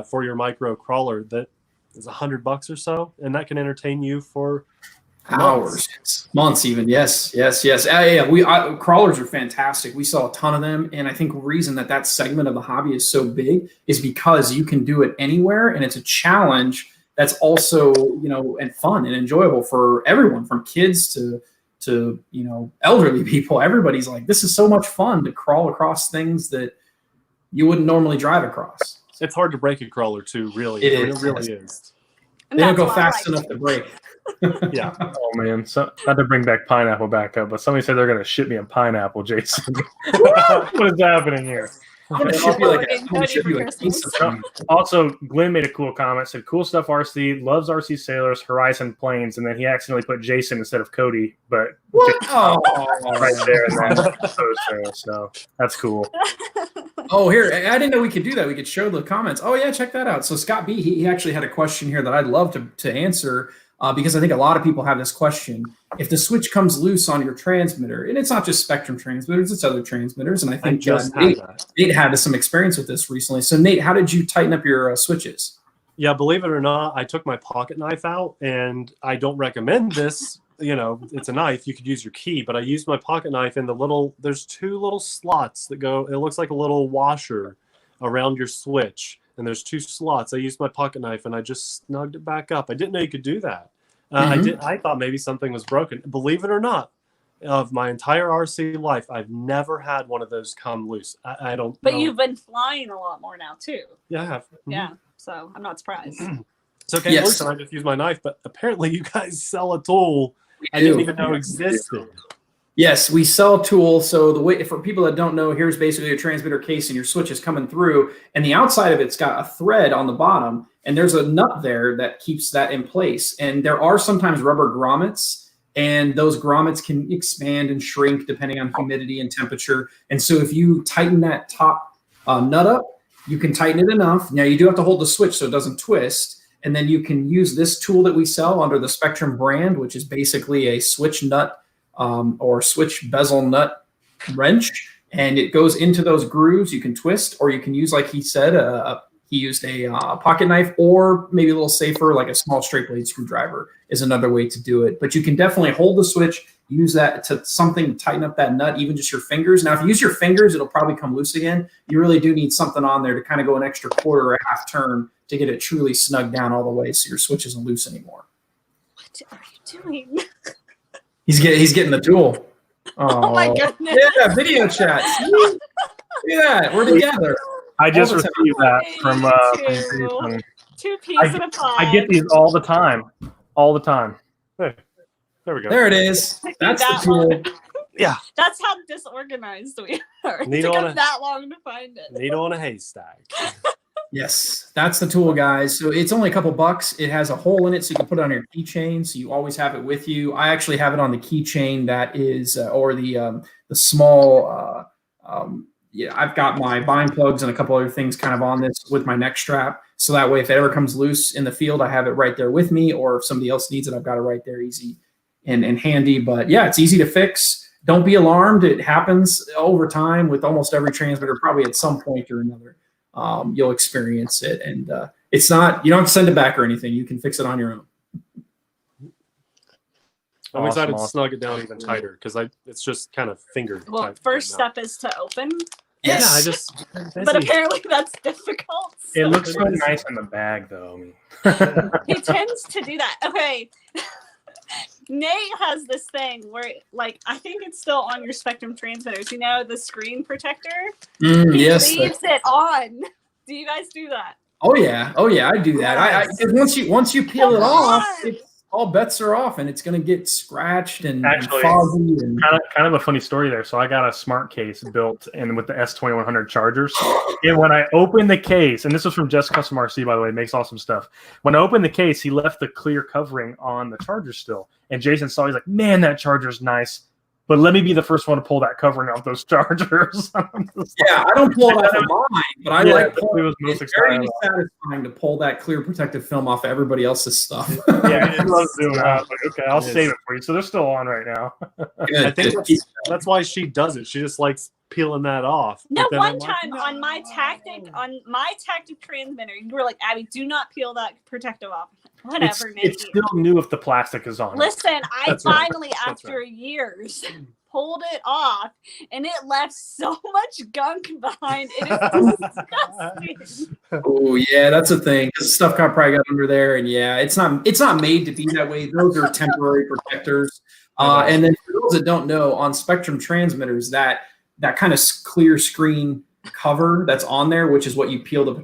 for your micro crawler that is $100 or so, and that can entertain you for hours, months even. Yes. Crawlers are fantastic. We saw a ton of them, and I think the reason that segment of the hobby is so big is because you can do it anywhere, and it's a challenge that's also, you know, and fun and enjoyable for everyone, from kids to you know, elderly people. Everybody's like, this is so much fun to crawl across things that you wouldn't normally drive across. It's hard to break a crawler too, really. It really is. They don't go fast enough to break. Yeah. Oh man, so not to bring pineapple back up, but somebody said they're gonna ship me a pineapple, Jason. What is happening here? I'm gonna ship you a piece of them. Also, Glenn made a cool comment, said cool stuff RC, loves RC Sailors, Horizon Planes, and then he accidentally put Jason instead of Cody, but right there in that. So that's cool. Oh, here, I didn't know we could do that. We could show the comments. Oh yeah, check that out. So Scott B, he actually had a question here that I'd love to answer. Because I think a lot of people have this question. If the switch comes loose on your transmitter, and it's not just Spectrum transmitters, it's other transmitters, and I think Nate had some experience with this recently. So Nate, how did you tighten up your switches? Yeah, believe it or not, I took my pocket knife out, and I don't recommend this. You know, it's a knife. You could use your key, but I used my pocket knife in there's two little slots that go, it looks like a little washer around your switch. And there's two slots. I used my pocket knife and I just snugged it back up. I didn't know you could do that. I thought maybe something was broken. Believe it or not, of my entire RC life, I've never had one of those come loose. I don't. But you've been flying a lot more now too. Yeah, I have. Yeah, so I'm not surprised. It's okay. Yes. Listen, I just use my knife, but apparently you guys sell a tool I didn't even know existed. Yes, we sell tools. So the way, for people that don't know, here's basically a transmitter case and your switch is coming through, and the outside of it's got a thread on the bottom, and there's a nut there that keeps that in place. And there are sometimes rubber grommets, and those grommets can expand and shrink depending on humidity and temperature. And so if you tighten that top nut up, you can tighten it enough. Now you do have to hold the switch so it doesn't twist. And then you can use this tool that we sell under the Spectrum brand, which is basically a switch nut or switch bezel nut wrench, and it goes into those grooves. You can twist, or you can use, like he said, he used a pocket knife, or maybe a little safer, like a small straight blade screwdriver is another way to do it. But you can definitely hold the switch, use that to something to tighten up that nut, even just your fingers. Now, if you use your fingers, it'll probably come loose again. You really do need something on there to kind of go an extra quarter or a half turn to get it truly snugged down all the way so your switch isn't loose anymore. What are you doing? He's getting the tool. Oh my goodness. Yeah, video chat. Look at that. We're together. I just received that from two peas in a pod. I get these all the time. All the time. Hey, there we go. There it is. That's the tool. Yeah. That's how disorganized we are. It took us that long to find it. Needle in a haystack. Yes, that's the tool, guys. So it's only a couple bucks. It has a hole in it so you can put it on your keychain, so you always have it with you. I actually have it on the keychain that is, or the small, yeah, I've got my bind plugs and a couple other things kind of on this with my neck strap. So that way, if it ever comes loose in the field, I have it right there with me, or if somebody else needs it, I've got it right there, easy and handy. But yeah, it's easy to fix. don't be alarmed. It happens over time with almost every transmitter. Probably at some point or another, you'll experience it, and it's not. You don't have to send it back or anything. You can fix it on your own. I'm excited to snug it down even tighter because it's just kind of fingered. Well, first step is to open. Yes. Yeah, but apparently that's difficult. It looks so nice in the bag, though. He tends to do that. Okay. Nate has this thing where, like, I think it's still on your Spectrum transmitters. You know, the screen protector? He leaves it on. Do you guys do that? Oh, yeah. I do that. Once you peel it off, all bets are off, and it's going to get scratched and foggy. And kind of a funny story there. So I got a smart case built in with the S2100 chargers, and when I opened the case, and this was from Just Custom RC, by the way, makes awesome stuff. When I opened the case, he left the clear covering on the charger still, and Jason saw. He's like, "Man, that charger's nice." But let me be the first one to pull that covering off those chargers. Yeah, I don't pull it off of mine, but I like pulling. It was most it's very satisfying to pull that clear protective film off of everybody else's stuff. Yeah, I love doing that. Like, okay, I'll save it for you. So they're still on right now. I think that's why she does it. She just likes peeling that off. No, one time on my tactic transmitter, you were like, Abby, do not peel that protective off. Whatever, Nate. It's still new if the plastic is on. Listen, I finally, after years, pulled it off, and it left so much gunk behind. It is disgusting. Oh yeah, that's a thing. Because stuff probably got under there, and yeah, it's not made to be that way. Those are temporary protectors. And then for those that don't know, on Spectrum transmitters, that kind of clear screen cover that's on there, which is what you peel the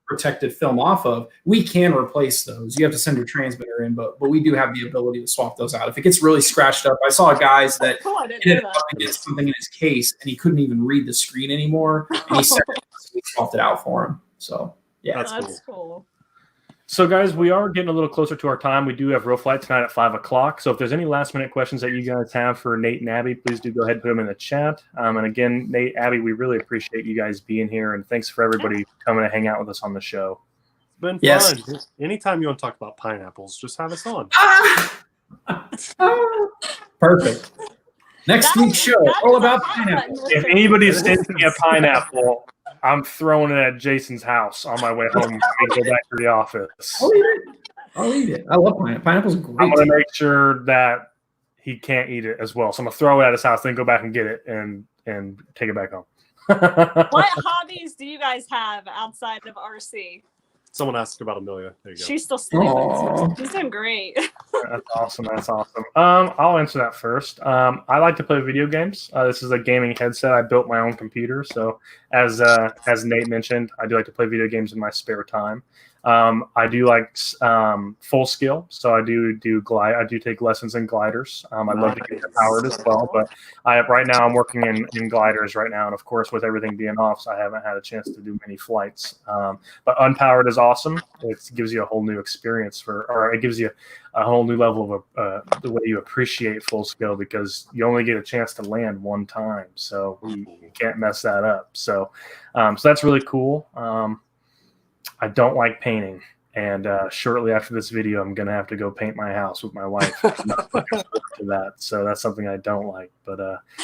protected film off of, we can replace those. You have to send your transmitter in, but we do have the ability to swap those out if it gets really scratched up. I saw guys that ended up getting something in his case and he couldn't even read the screen anymore, and he swapped it out for him. So yeah, that's cool. So, guys, we are getting a little closer to our time. We do have Real Flight tonight at 5 o'clock. So if there's any last-minute questions that you guys have for Nate and Abby, please do go ahead and put them in the chat. And again, Nate, Abby, we really appreciate you guys being here. And thanks for everybody coming to hang out with us on the show. It's been fun. Anytime you want to talk about pineapples, just have us on. Perfect. Next week's show, all about pineapples. If anybody sends me a pineapple, I'm throwing it at Jason's house on my way home and go back to the office. I'll eat it. I love pineapple. Pineapple's great. I'm going to make sure that he can't eat it as well. So I'm going to throw it at his house, then go back and get it and take it back home. What hobbies do you guys have outside of RC? Someone asked about Amelia. There you go. She's still sleeping. She's doing great. That's awesome. I'll answer that first. I like to play video games. This is a gaming headset. I built my own computer. So as Nate mentioned, I do like to play video games in my spare time. I do like full skill, so I do glide. I do take lessons in gliders. I'd love to get powered as well, but right now I'm working in gliders right now, and of course with everything being off, so I haven't had a chance to do many flights. But unpowered is awesome. It gives you a whole new experience or it gives you a whole new level of the way you appreciate full skill, because you only get a chance to land one time, so you can't mess that up. So that's really cool. I don't like painting, and shortly after this video, I'm going to have to go paint my house with my wife. I'm not looking forward to that, so that's something I don't like. But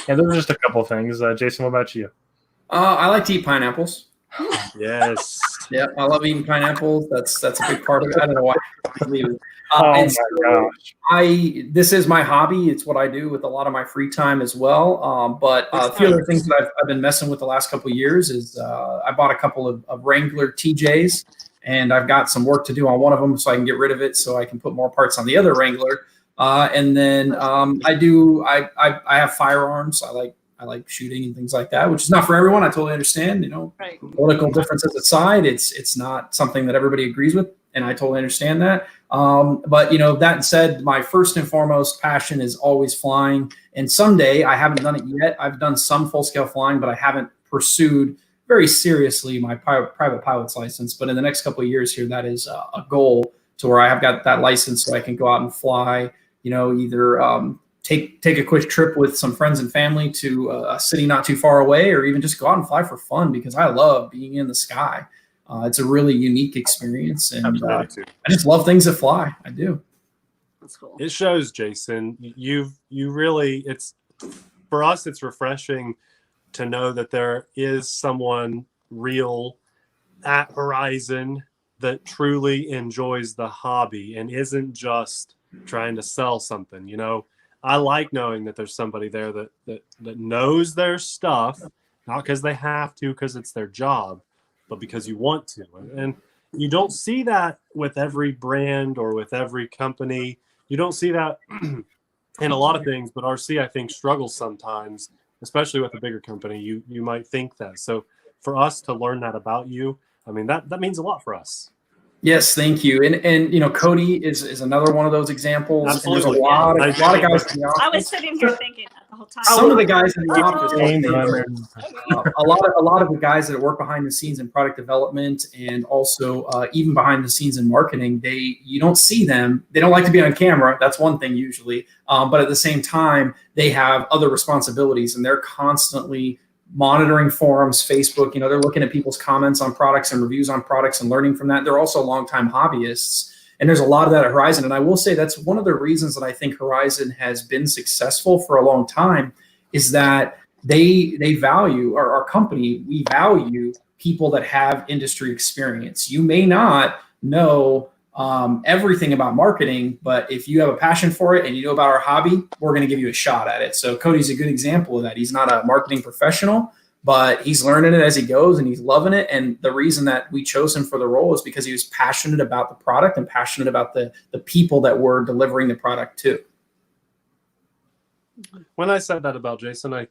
those are just a couple of things. Jason, what about you? I like to eat pineapples. Yes. Yeah, I love eating pineapples. That's a big part of it. I don't know why. This is my hobby. It's what I do with a lot of my free time as well. But a few other things that I've been messing with the last couple of years is I bought a couple of Wrangler TJs, and I've got some work to do on one of them so I can get rid of it so I can put more parts on the other Wrangler. And then I have firearms. I like shooting and things like that, which is not for everyone. I totally understand. Right. Political differences aside, it's not something that everybody agrees with, and I totally understand that. But that said, my first and foremost passion is always flying. And someday, I haven't done it yet. I've done some full scale flying, but I haven't pursued very seriously my private pilot's license. But in the next couple of years here, that is a goal to where I have got that license so I can go out and fly. Either take a quick trip with some friends and family to a city not too far away, or even just go out and fly for fun, because I love being in the sky. It's a really unique experience, and I just love things that fly. I do. That's cool. It shows, Jason. You really, for us, it's refreshing to know that there is someone real at Horizon that truly enjoys the hobby and isn't just trying to sell something. You know, I like knowing that there's somebody there that knows their stuff, not because they have to, because it's their job, but because you want to. And you don't see that with every brand or with every company. You don't see that in a lot of things, but RC, I think, struggles sometimes, especially with a bigger company. You might think that. So for us to learn that about you, I mean, that means a lot for us. Yes, thank you. And you know, Cody is another one of those examples. Absolutely. And there's a lot of guys in the office. I was sitting here thinking that the whole time. Some of the guys in the office, a lot of the guys that work behind the scenes in product development and also even behind the scenes in marketing, you don't see them. They don't like to be on camera. That's one thing usually. But at the same time, they have other responsibilities and they're constantly monitoring forums, Facebook, you know, they're looking at people's comments on products and reviews on products and learning from that. They're also longtime hobbyists. And there's a lot of that at Horizon. And I will say that's one of the reasons that I think Horizon has been successful for a long time is that they value, our company, we value people that have industry experience. You may not know everything about marketing, but if you have a passion for it and you know about our hobby, we're going to give you a shot at it. So Cody's a good example of that. He's not a marketing professional, but he's learning it as he goes and he's loving it. And the reason that we chose him for the role is because he was passionate about the product and passionate about the people that we're delivering the product to. When I said that about Jason, I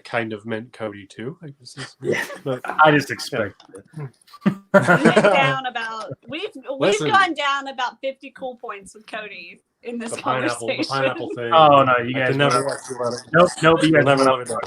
kind of meant Cody too. I guess. Yeah. But I just expected it. We've gone down about 50 cool points with Cody in this conversation. The pineapple thing. Oh no, you guys can never Nope. You guys never know. let it go.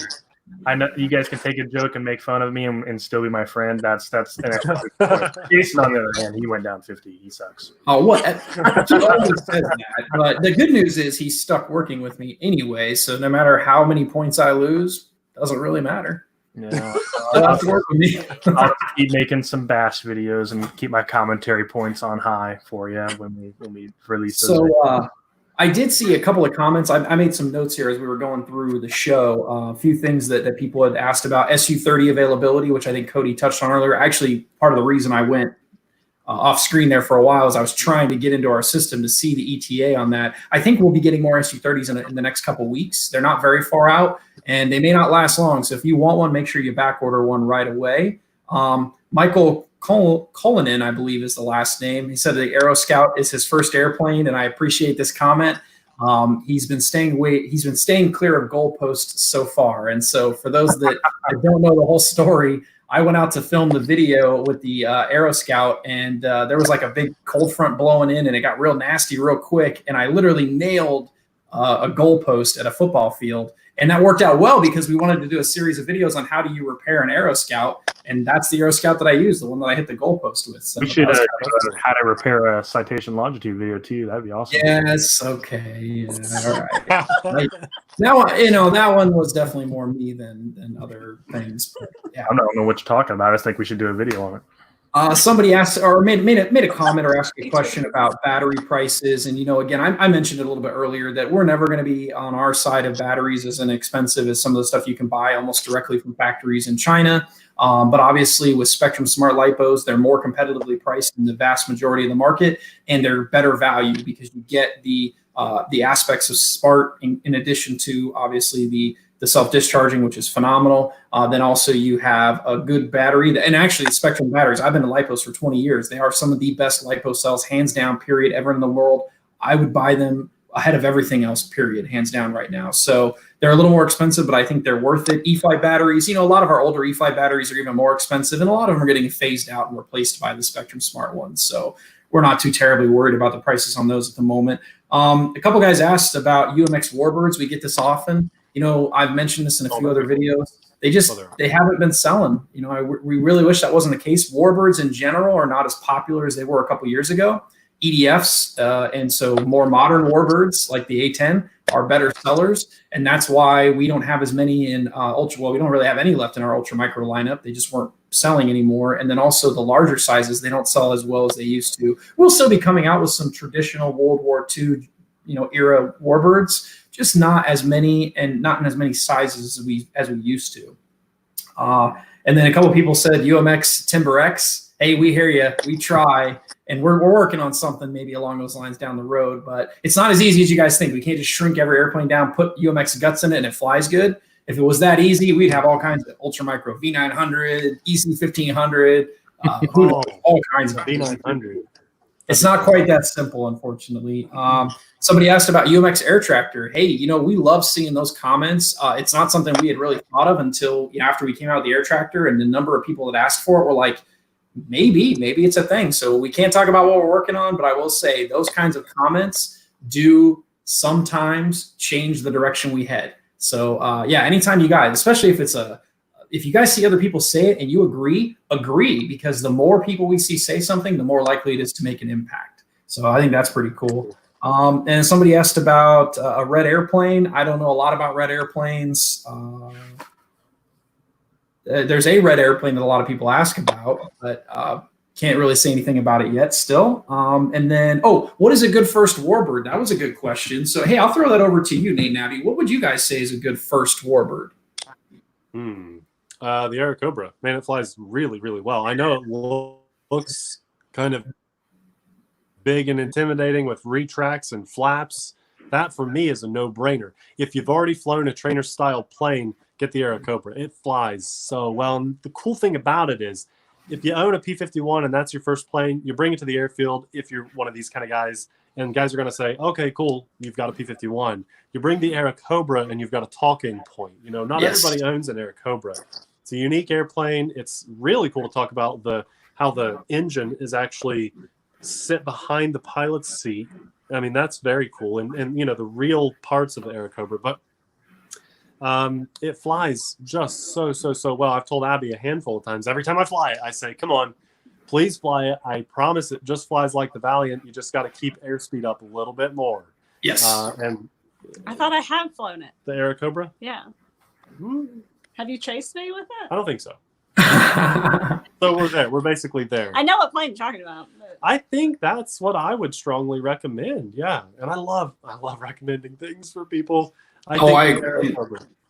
I know you guys can take a joke and make fun of me and still be my friend. That's an extra point. Jason, on the other hand, he went down 50. He sucks. Oh, what? He always says that. But the good news is he's stuck working with me anyway. So no matter how many points I lose, doesn't really matter. Yeah, Have to work with me. I'll keep making some bass videos and keep my commentary points on high for you when we release those. So I did see a couple of comments. I made some notes here as we were going through the show. A few things that people had asked about SU30 availability, which I think Cody touched on earlier. Actually, part of the reason I went off screen there for a while is I was trying to get into our system to see the ETA on that. I think we'll be getting more SU30s in the next couple of weeks. They're not very far out, and they may not last long. So if you want one, make sure you back order one right away. Michael Cullinan, I believe is the last name. He said the Aero Scout is his first airplane, and I appreciate this comment. He's been staying clear of goalposts so far. And so for those that don't know the whole story, I went out to film the video with the Aero Scout, and there was like a big cold front blowing in, and it got real nasty real quick. And I literally nailed a goalpost at a football field. And that worked out well because we wanted to do a series of videos on how do you repair an Aero Scout. And that's the Aero Scout that I used, the one that I hit the goalpost with. So we should how to repair a citation longitude video too. That'd be awesome. Yes. Okay. Yeah, all right. Now, you know, that one was definitely more me than other things. But, yeah. I don't know what you're talking about. I just think we should do a video on it. Somebody asked or made a comment or asked a question about battery prices. And, you know, again, I mentioned it a little bit earlier that we're never going to be on our side of batteries as inexpensive as some of the stuff you can buy almost directly from factories in China. But obviously with Spectrum Smart LiPos, they're more competitively priced in the vast majority of the market, and they're better value because you get the aspects of smart in addition to obviously the self-discharging, which is phenomenal. Then also you have a good battery. And actually Spectrum batteries, I've been to LiPos for 20 years. They are some of the best LiPo cells, hands down, period, ever in the world. I would buy them ahead of everything else, period, hands down right now. So they're a little more expensive, but I think they're worth it. E-flite batteries, you know, a lot of our older E-flite batteries are even more expensive, and a lot of them are getting phased out and replaced by the Spectrum Smart ones. So we're not too terribly worried about the prices on those at the moment. A couple guys asked about UMX Warbirds. We get this often. You know, I've mentioned this in a few other videos. They haven't been selling. You know, we really wish that wasn't the case. Warbirds in general are not as popular as they were a couple years ago. EDFs, and so more modern warbirds like the A10 are better sellers, and that's why we don't have as many in ultra. Well, we don't really have any left in our ultra micro lineup. They just weren't selling anymore, and then also the larger sizes, they don't sell as well as they used to. We'll still be coming out with some traditional World War II era warbirds, just not as many and not in as many sizes as we used to. And then a couple of people said UMX Timber X. Hey, we hear you. We try, and we're working on something maybe along those lines down the road. But it's not as easy as you guys think. We can't just shrink every airplane down, put UMX guts in it, and it flies good. If it was that easy, we'd have all kinds of ultra micro V900, EC1500, all kinds of V900. It's not quite that simple, unfortunately. Somebody asked about UMX Air Tractor. Hey, we love seeing those comments. It's not something we had really thought of until after we came out with the Air Tractor, and the number of people that asked for it were like, maybe it's a thing. So we can't talk about what we're working on, but I will say those kinds of comments do sometimes change the direction we head. So anytime you guys, especially if you guys see other people say it and you agree, because the more people we see say something, the more likely it is to make an impact. So I think that's pretty cool. And somebody asked about a red airplane. I don't know a lot about red airplanes. There's a red airplane that a lot of people ask about, but can't really say anything about it yet still. And then, what is a good first warbird? That was a good question. So, hey, I'll throw that over to you, Nate and Abby. What would you guys say is a good first warbird? The Air Cobra. Man, it flies really, really well. I know it looks kind of big and intimidating with retracts and flaps. That, for me, is a no-brainer. If you've already flown a trainer-style plane, get the Air Cobra. It flies so well. And the cool thing about it is, if you own a P-51 and that's your first plane, you bring it to the airfield if you're one of these kind of guys, and guys are going to say, okay, cool, you've got a P-51. You bring the Air Cobra and you've got a talking point. Not everybody owns an Air Cobra. It's a unique airplane. It's really cool to talk about how the engine is actually sit behind the pilot's seat. I mean, that's very cool. And the real parts of the Air Cobra. But it flies just so well. I've told Abby a handful of times. Every time I fly it, I say, come on, please fly it. I promise it just flies like the Valiant. You just got to keep airspeed up a little bit more. Yes. And I thought I had flown it. The Air Cobra? Yeah. Have you chased me with it? I don't think so. So we're there. We're basically there. I know what plane you're talking about. But... I think that's what I would strongly recommend. Yeah. And I love recommending things for people. I agree.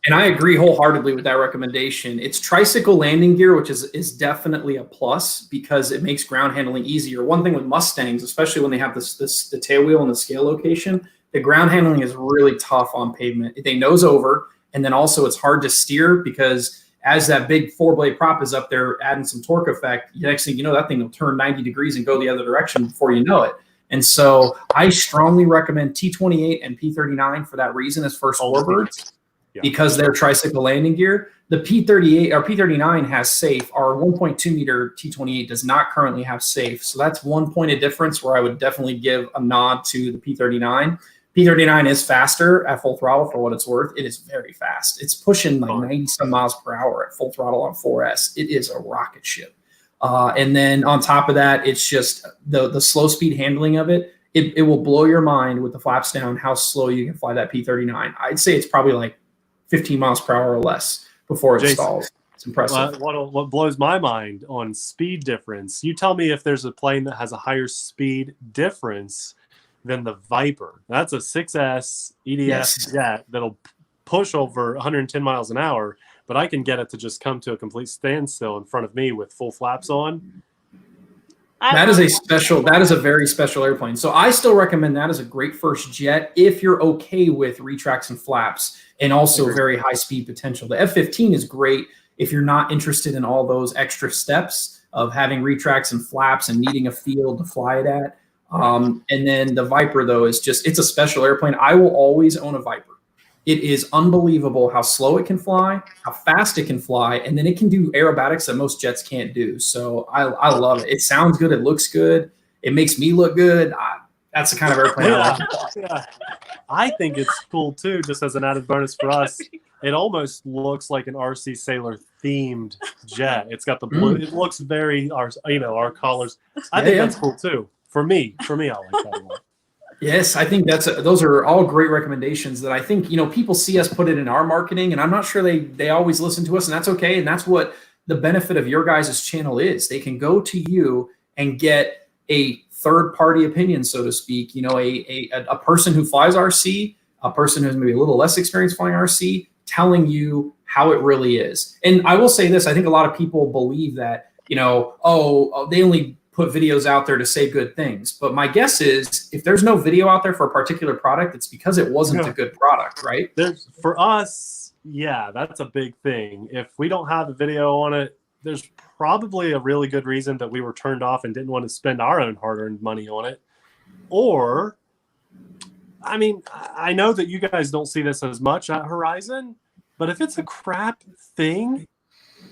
And I agree wholeheartedly with that recommendation. It's tricycle landing gear, which is definitely a plus because it makes ground handling easier. One thing with Mustangs, especially when they have the tail wheel and the scale location, the ground handling is really tough on pavement. They nose over, and then also it's hard to steer because as that big 4-blade prop is up there adding some torque effect, the next thing you know, that thing will turn 90 degrees and go the other direction before you know it. And so I strongly recommend T-28 and P-39 for that reason as first warbirds. Because they're tricycle landing gear. The P-38 or P-39 has safe. Our 1.2 meter T-28 does not currently have safe. So that's one point of difference where I would definitely give a nod to the P-39. P-39 is faster at full throttle for what it's worth. It is very fast. It's pushing like 90 some miles per hour at full throttle on 4S. It is a rocket ship. And then on top of that, it's just the slow speed handling of it. It will blow your mind with the flaps down how slow you can fly that P-39. I'd say it's probably like 15 miles per hour or less before it stalls. It's impressive. What blows my mind on speed difference, you tell me if there's a plane that has a higher speed difference than the Viper. That's a 6S EDS jet that'll push over 110 miles an hour, but I can get it to just come to a complete standstill in front of me with full flaps on. That is a very special airplane. So I still recommend that as a great first jet if you're okay with retracts and flaps and also very high speed potential. The F-15 is great if you're not interested in all those extra steps of having retracts and flaps and needing a field to fly it at. And then the Viper, though, it's a special airplane. I will always own a Viper. It is unbelievable how slow it can fly, how fast it can fly, and then it can do aerobatics that most jets can't do. So I love it. It sounds good. It looks good. It makes me look good. That's the kind of airplane I like. Yeah. I think it's cool, too, just as an added bonus for us. It almost looks like an TheRcSaylor themed jet. It's got the blue. It looks very, our colors. I think that's cool, too. For me, I like that a lot. Yes, I think those are all great recommendations that I think, people see us put it in our marketing, and I'm not sure they always listen to us, and that's okay. And that's what the benefit of your guys' channel is. They can go to you and get a third-party opinion, so to speak. You know, a person who flies RC, a person who's maybe a little less experienced flying RC, telling you how it really is. And I will say this, I think a lot of people believe that, you know, they only put videos out there to say good things. But my guess is if there's no video out there for a particular product, it's because it wasn't a good product, right? For us, yeah, that's a big thing. If we don't have a video on it, there's probably a really good reason that we were turned off and didn't want to spend our own hard-earned money on it. Or, I mean, I know that you guys don't see this as much at Horizon, but if it's a crap thing,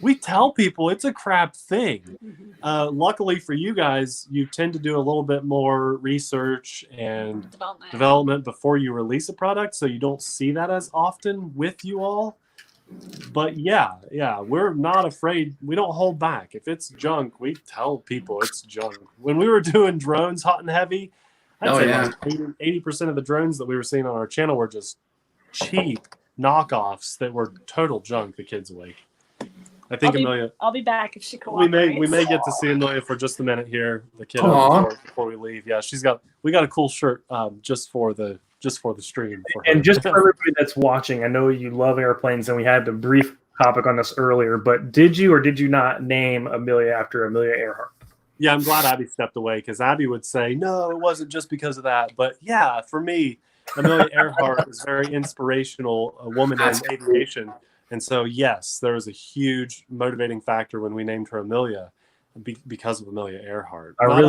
we tell people it's a crap thing. Luckily for you guys, you tend to do a little bit more research and development before you release a product, so you don't see that as often with you all. But yeah, we're not afraid. We don't hold back. If it's junk, we tell people it's junk. When we were doing drones hot and heavy, I'd say like 80% of the drones that we were seeing on our channel were just cheap knockoffs that were total junk the kids like. I think Amelia. I'll be back if she cooperates. We may get to see Amelia for just a minute here, the kid before we leave. Yeah, we got a cool shirt just for the stream. And just for everybody that's watching, I know you love airplanes, and we had a brief topic on this earlier. But did you or did you not name Amelia after Amelia Earhart? Yeah, I'm glad Abby stepped away because Abby would say no, it wasn't just because of that. But yeah, for me, Amelia Earhart is very inspirational, a woman in aviation. And so, yes, there was a huge motivating factor when we named her Amelia because of Amelia Earhart. I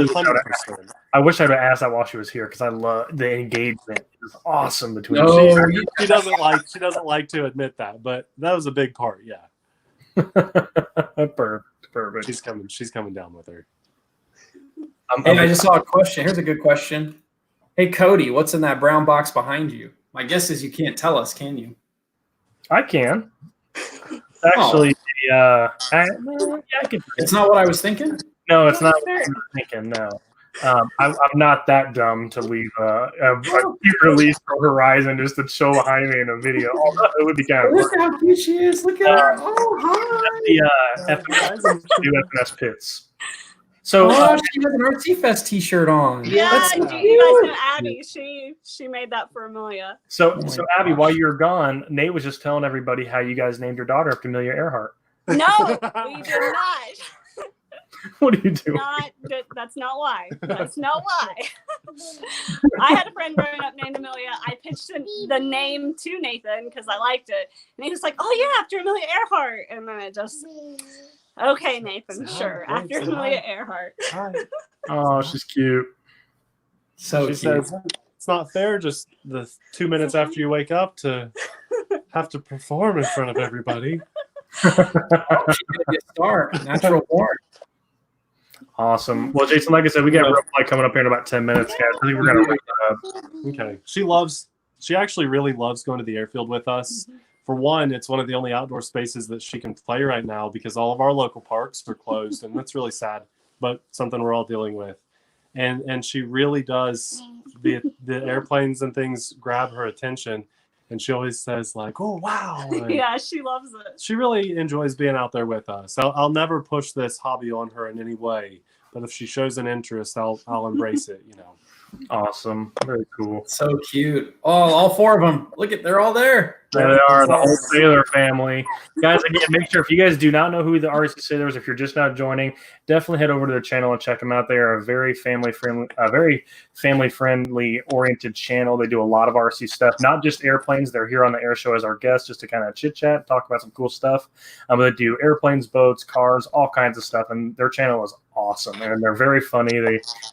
wish I'd have asked that while she was here because I love the engagement. It was awesome between them. She doesn't like to admit that, but that was a big part. Yeah. Perfect. She's coming down with her. Hey, I just saw a question. Here's a good question. Hey, Cody, what's in that brown box behind you? My guess is you can't tell us, can you? I can. Actually, I can. It's not what I was thinking? No, it's not what I was thinking, no. I'm not that dumb to leave a release for Horizon just to show behind me in a video. Although it would be kind of Look how cute she is. Look at her. Oh, hi. The FNS Pits. So she has an RT Fest t-shirt on. Yeah, you guys know Abby. She made that for Amelia. So Abby, while you're gone, Nate was just telling everybody how you guys named your daughter after Amelia Earhart. No, we did not. What do you do? That's not why. That's not why. I had a friend growing up named Amelia. I pitched the name to Nathan because I liked it. And he was like, oh, yeah, after Amelia Earhart. And then it just... Okay, Nathan, sure. After Amelia Earhart. Oh, she's cute. So she says, it's not fair just the 2 minutes after you wake up to have to perform in front of everybody. She's going to get start. Natural born. Awesome. Well, Jason, like I said, we got a real flight coming up here in about 10 minutes, guys. I think we're going to wrap it up. Okay. She actually really loves going to the airfield with us. For one, it's one of the only outdoor spaces that she can play right now because all of our local parks are closed, and that's really sad, but something we're all dealing with. And she really does, the airplanes and things grab her attention, and she always says like, oh, wow. Yeah, she loves it. She really enjoys being out there with us. I'll never push this hobby on her in any way, but if she shows an interest, I'll embrace it, you know. Awesome. Very cool. So cute. Oh, all four of them. Look at, they're all there. There they are, the whole Saylor family. Guys, again, make sure if you guys do not know who the TheRcSaylors, if you're just now joining, definitely head over to their channel and check them out. They are a very family-friendly oriented channel. They do a lot of RC stuff, not just airplanes. They're here on the air show as our guests just to kind of chit-chat, talk about some cool stuff. They do airplanes, boats, cars, all kinds of stuff, and their channel is awesome, and they're very funny.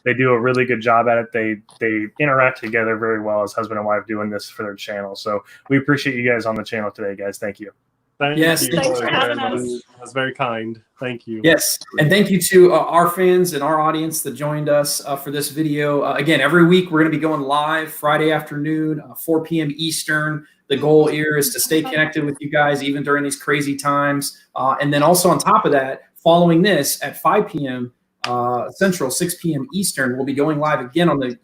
They do a really good job at it. They interact together very well as husband and wife doing this for their channel. So we appreciate you guys on the channel today, guys. Thank you. Thanks for having us. That's very kind. Thank you. Yes, and thank you to our fans and our audience that joined us for this video. Again, every week we're going to be going live Friday afternoon, 4 p.m. Eastern. The goal here is to stay connected with you guys even during these crazy times. And then also on top of that, following this at 5 p.m. Central, 6 p.m. Eastern, we'll be going live again on the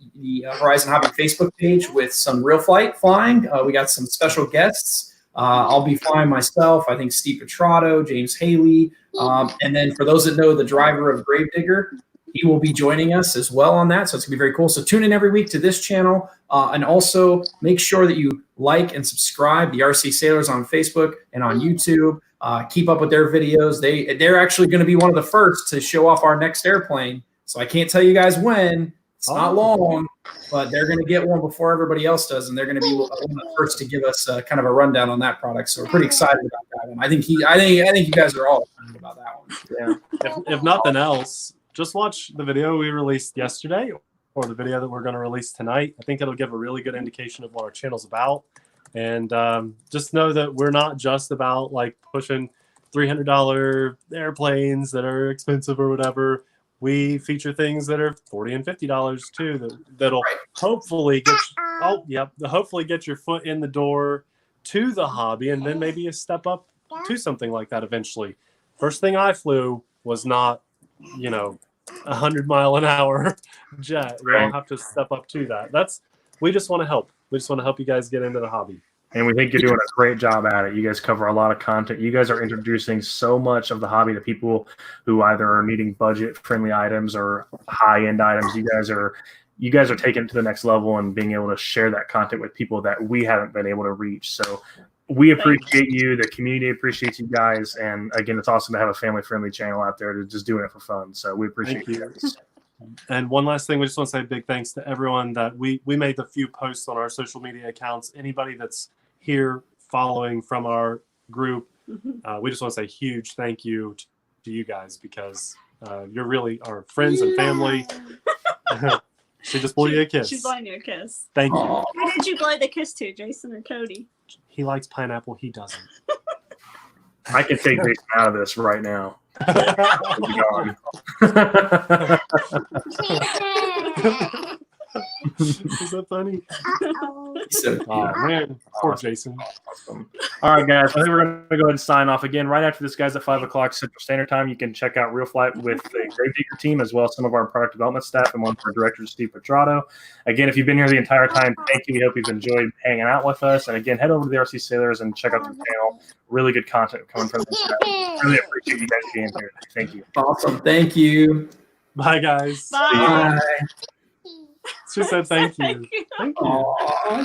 Horizon Hobby Facebook page with some real flight flying. We got some special guests. I'll be flying myself. I think Steve Petrato, James Haley. And then for those that know the driver of Gravedigger, he will be joining us as well on that. So it's gonna be very cool. So tune in every week to this channel, and also make sure that you like and subscribe the RC Saylors on Facebook and on YouTube. Keep up with their videos. They're actually going to be one of the first to show off our next airplane. So I can't tell you guys when. It's not long, but they're going to get one before everybody else does, and they're going to be one of the first to give us kind of a rundown on that product. So we're pretty excited about that one. I think you guys are all excited about that one. Yeah. If nothing else, just watch the video we released yesterday or the video that we're going to release tonight. I think it'll give a really good indication of what our channel's about. And just know that we're not just about like pushing $300 airplanes that are expensive or whatever. We feature things that are $40 and $50 too. That'll hopefully get your foot in the door to the hobby, and then maybe a step up to something like that eventually. First thing I flew was not, 100-mile-an-hour jet. We all have to step up to that. We just want to help. We just want to help you guys get into the hobby. And we think you're doing a great job at it. You guys cover a lot of content. You guys are introducing so much of the hobby to people who either are needing budget-friendly items or high-end items. You guys are taking it to the next level and being able to share that content with people that we haven't been able to reach. So we appreciate you. The community appreciates you guys. And again, it's awesome to have a family-friendly channel out there to just doing it for fun. So we appreciate you guys. And one last thing, we just want to say a big thanks to everyone that we made the few posts on our social media accounts. Anybody that's here following from our group, we just want to say huge thank you to you guys, because you're really our friends and family. She just blew you a kiss. She's blowing you a kiss. Thank you. Who did you blow the kiss to, Jason or Cody? He likes pineapple. He doesn't. I can take Jason out of this right now. Is that funny? Oh man, poor Jason. Awesome. All right, guys. I think we're going to go ahead and sign off again. Right after this, guys, at 5 o'clock Central Standard Time, you can check out Real Flight with the Gravedigger team, as well as some of our product development staff and one of our directors, Steve Petrato. Again, if you've been here the entire time, thank you. We hope you've enjoyed hanging out with us. And again, head over to the RC Saylors and check out the channel. Really good content coming from this guy. Really appreciate you guys being here. Thank you. Awesome. Thank you. Bye, guys. Bye. Bye. She said thank you. Thank you. Aww.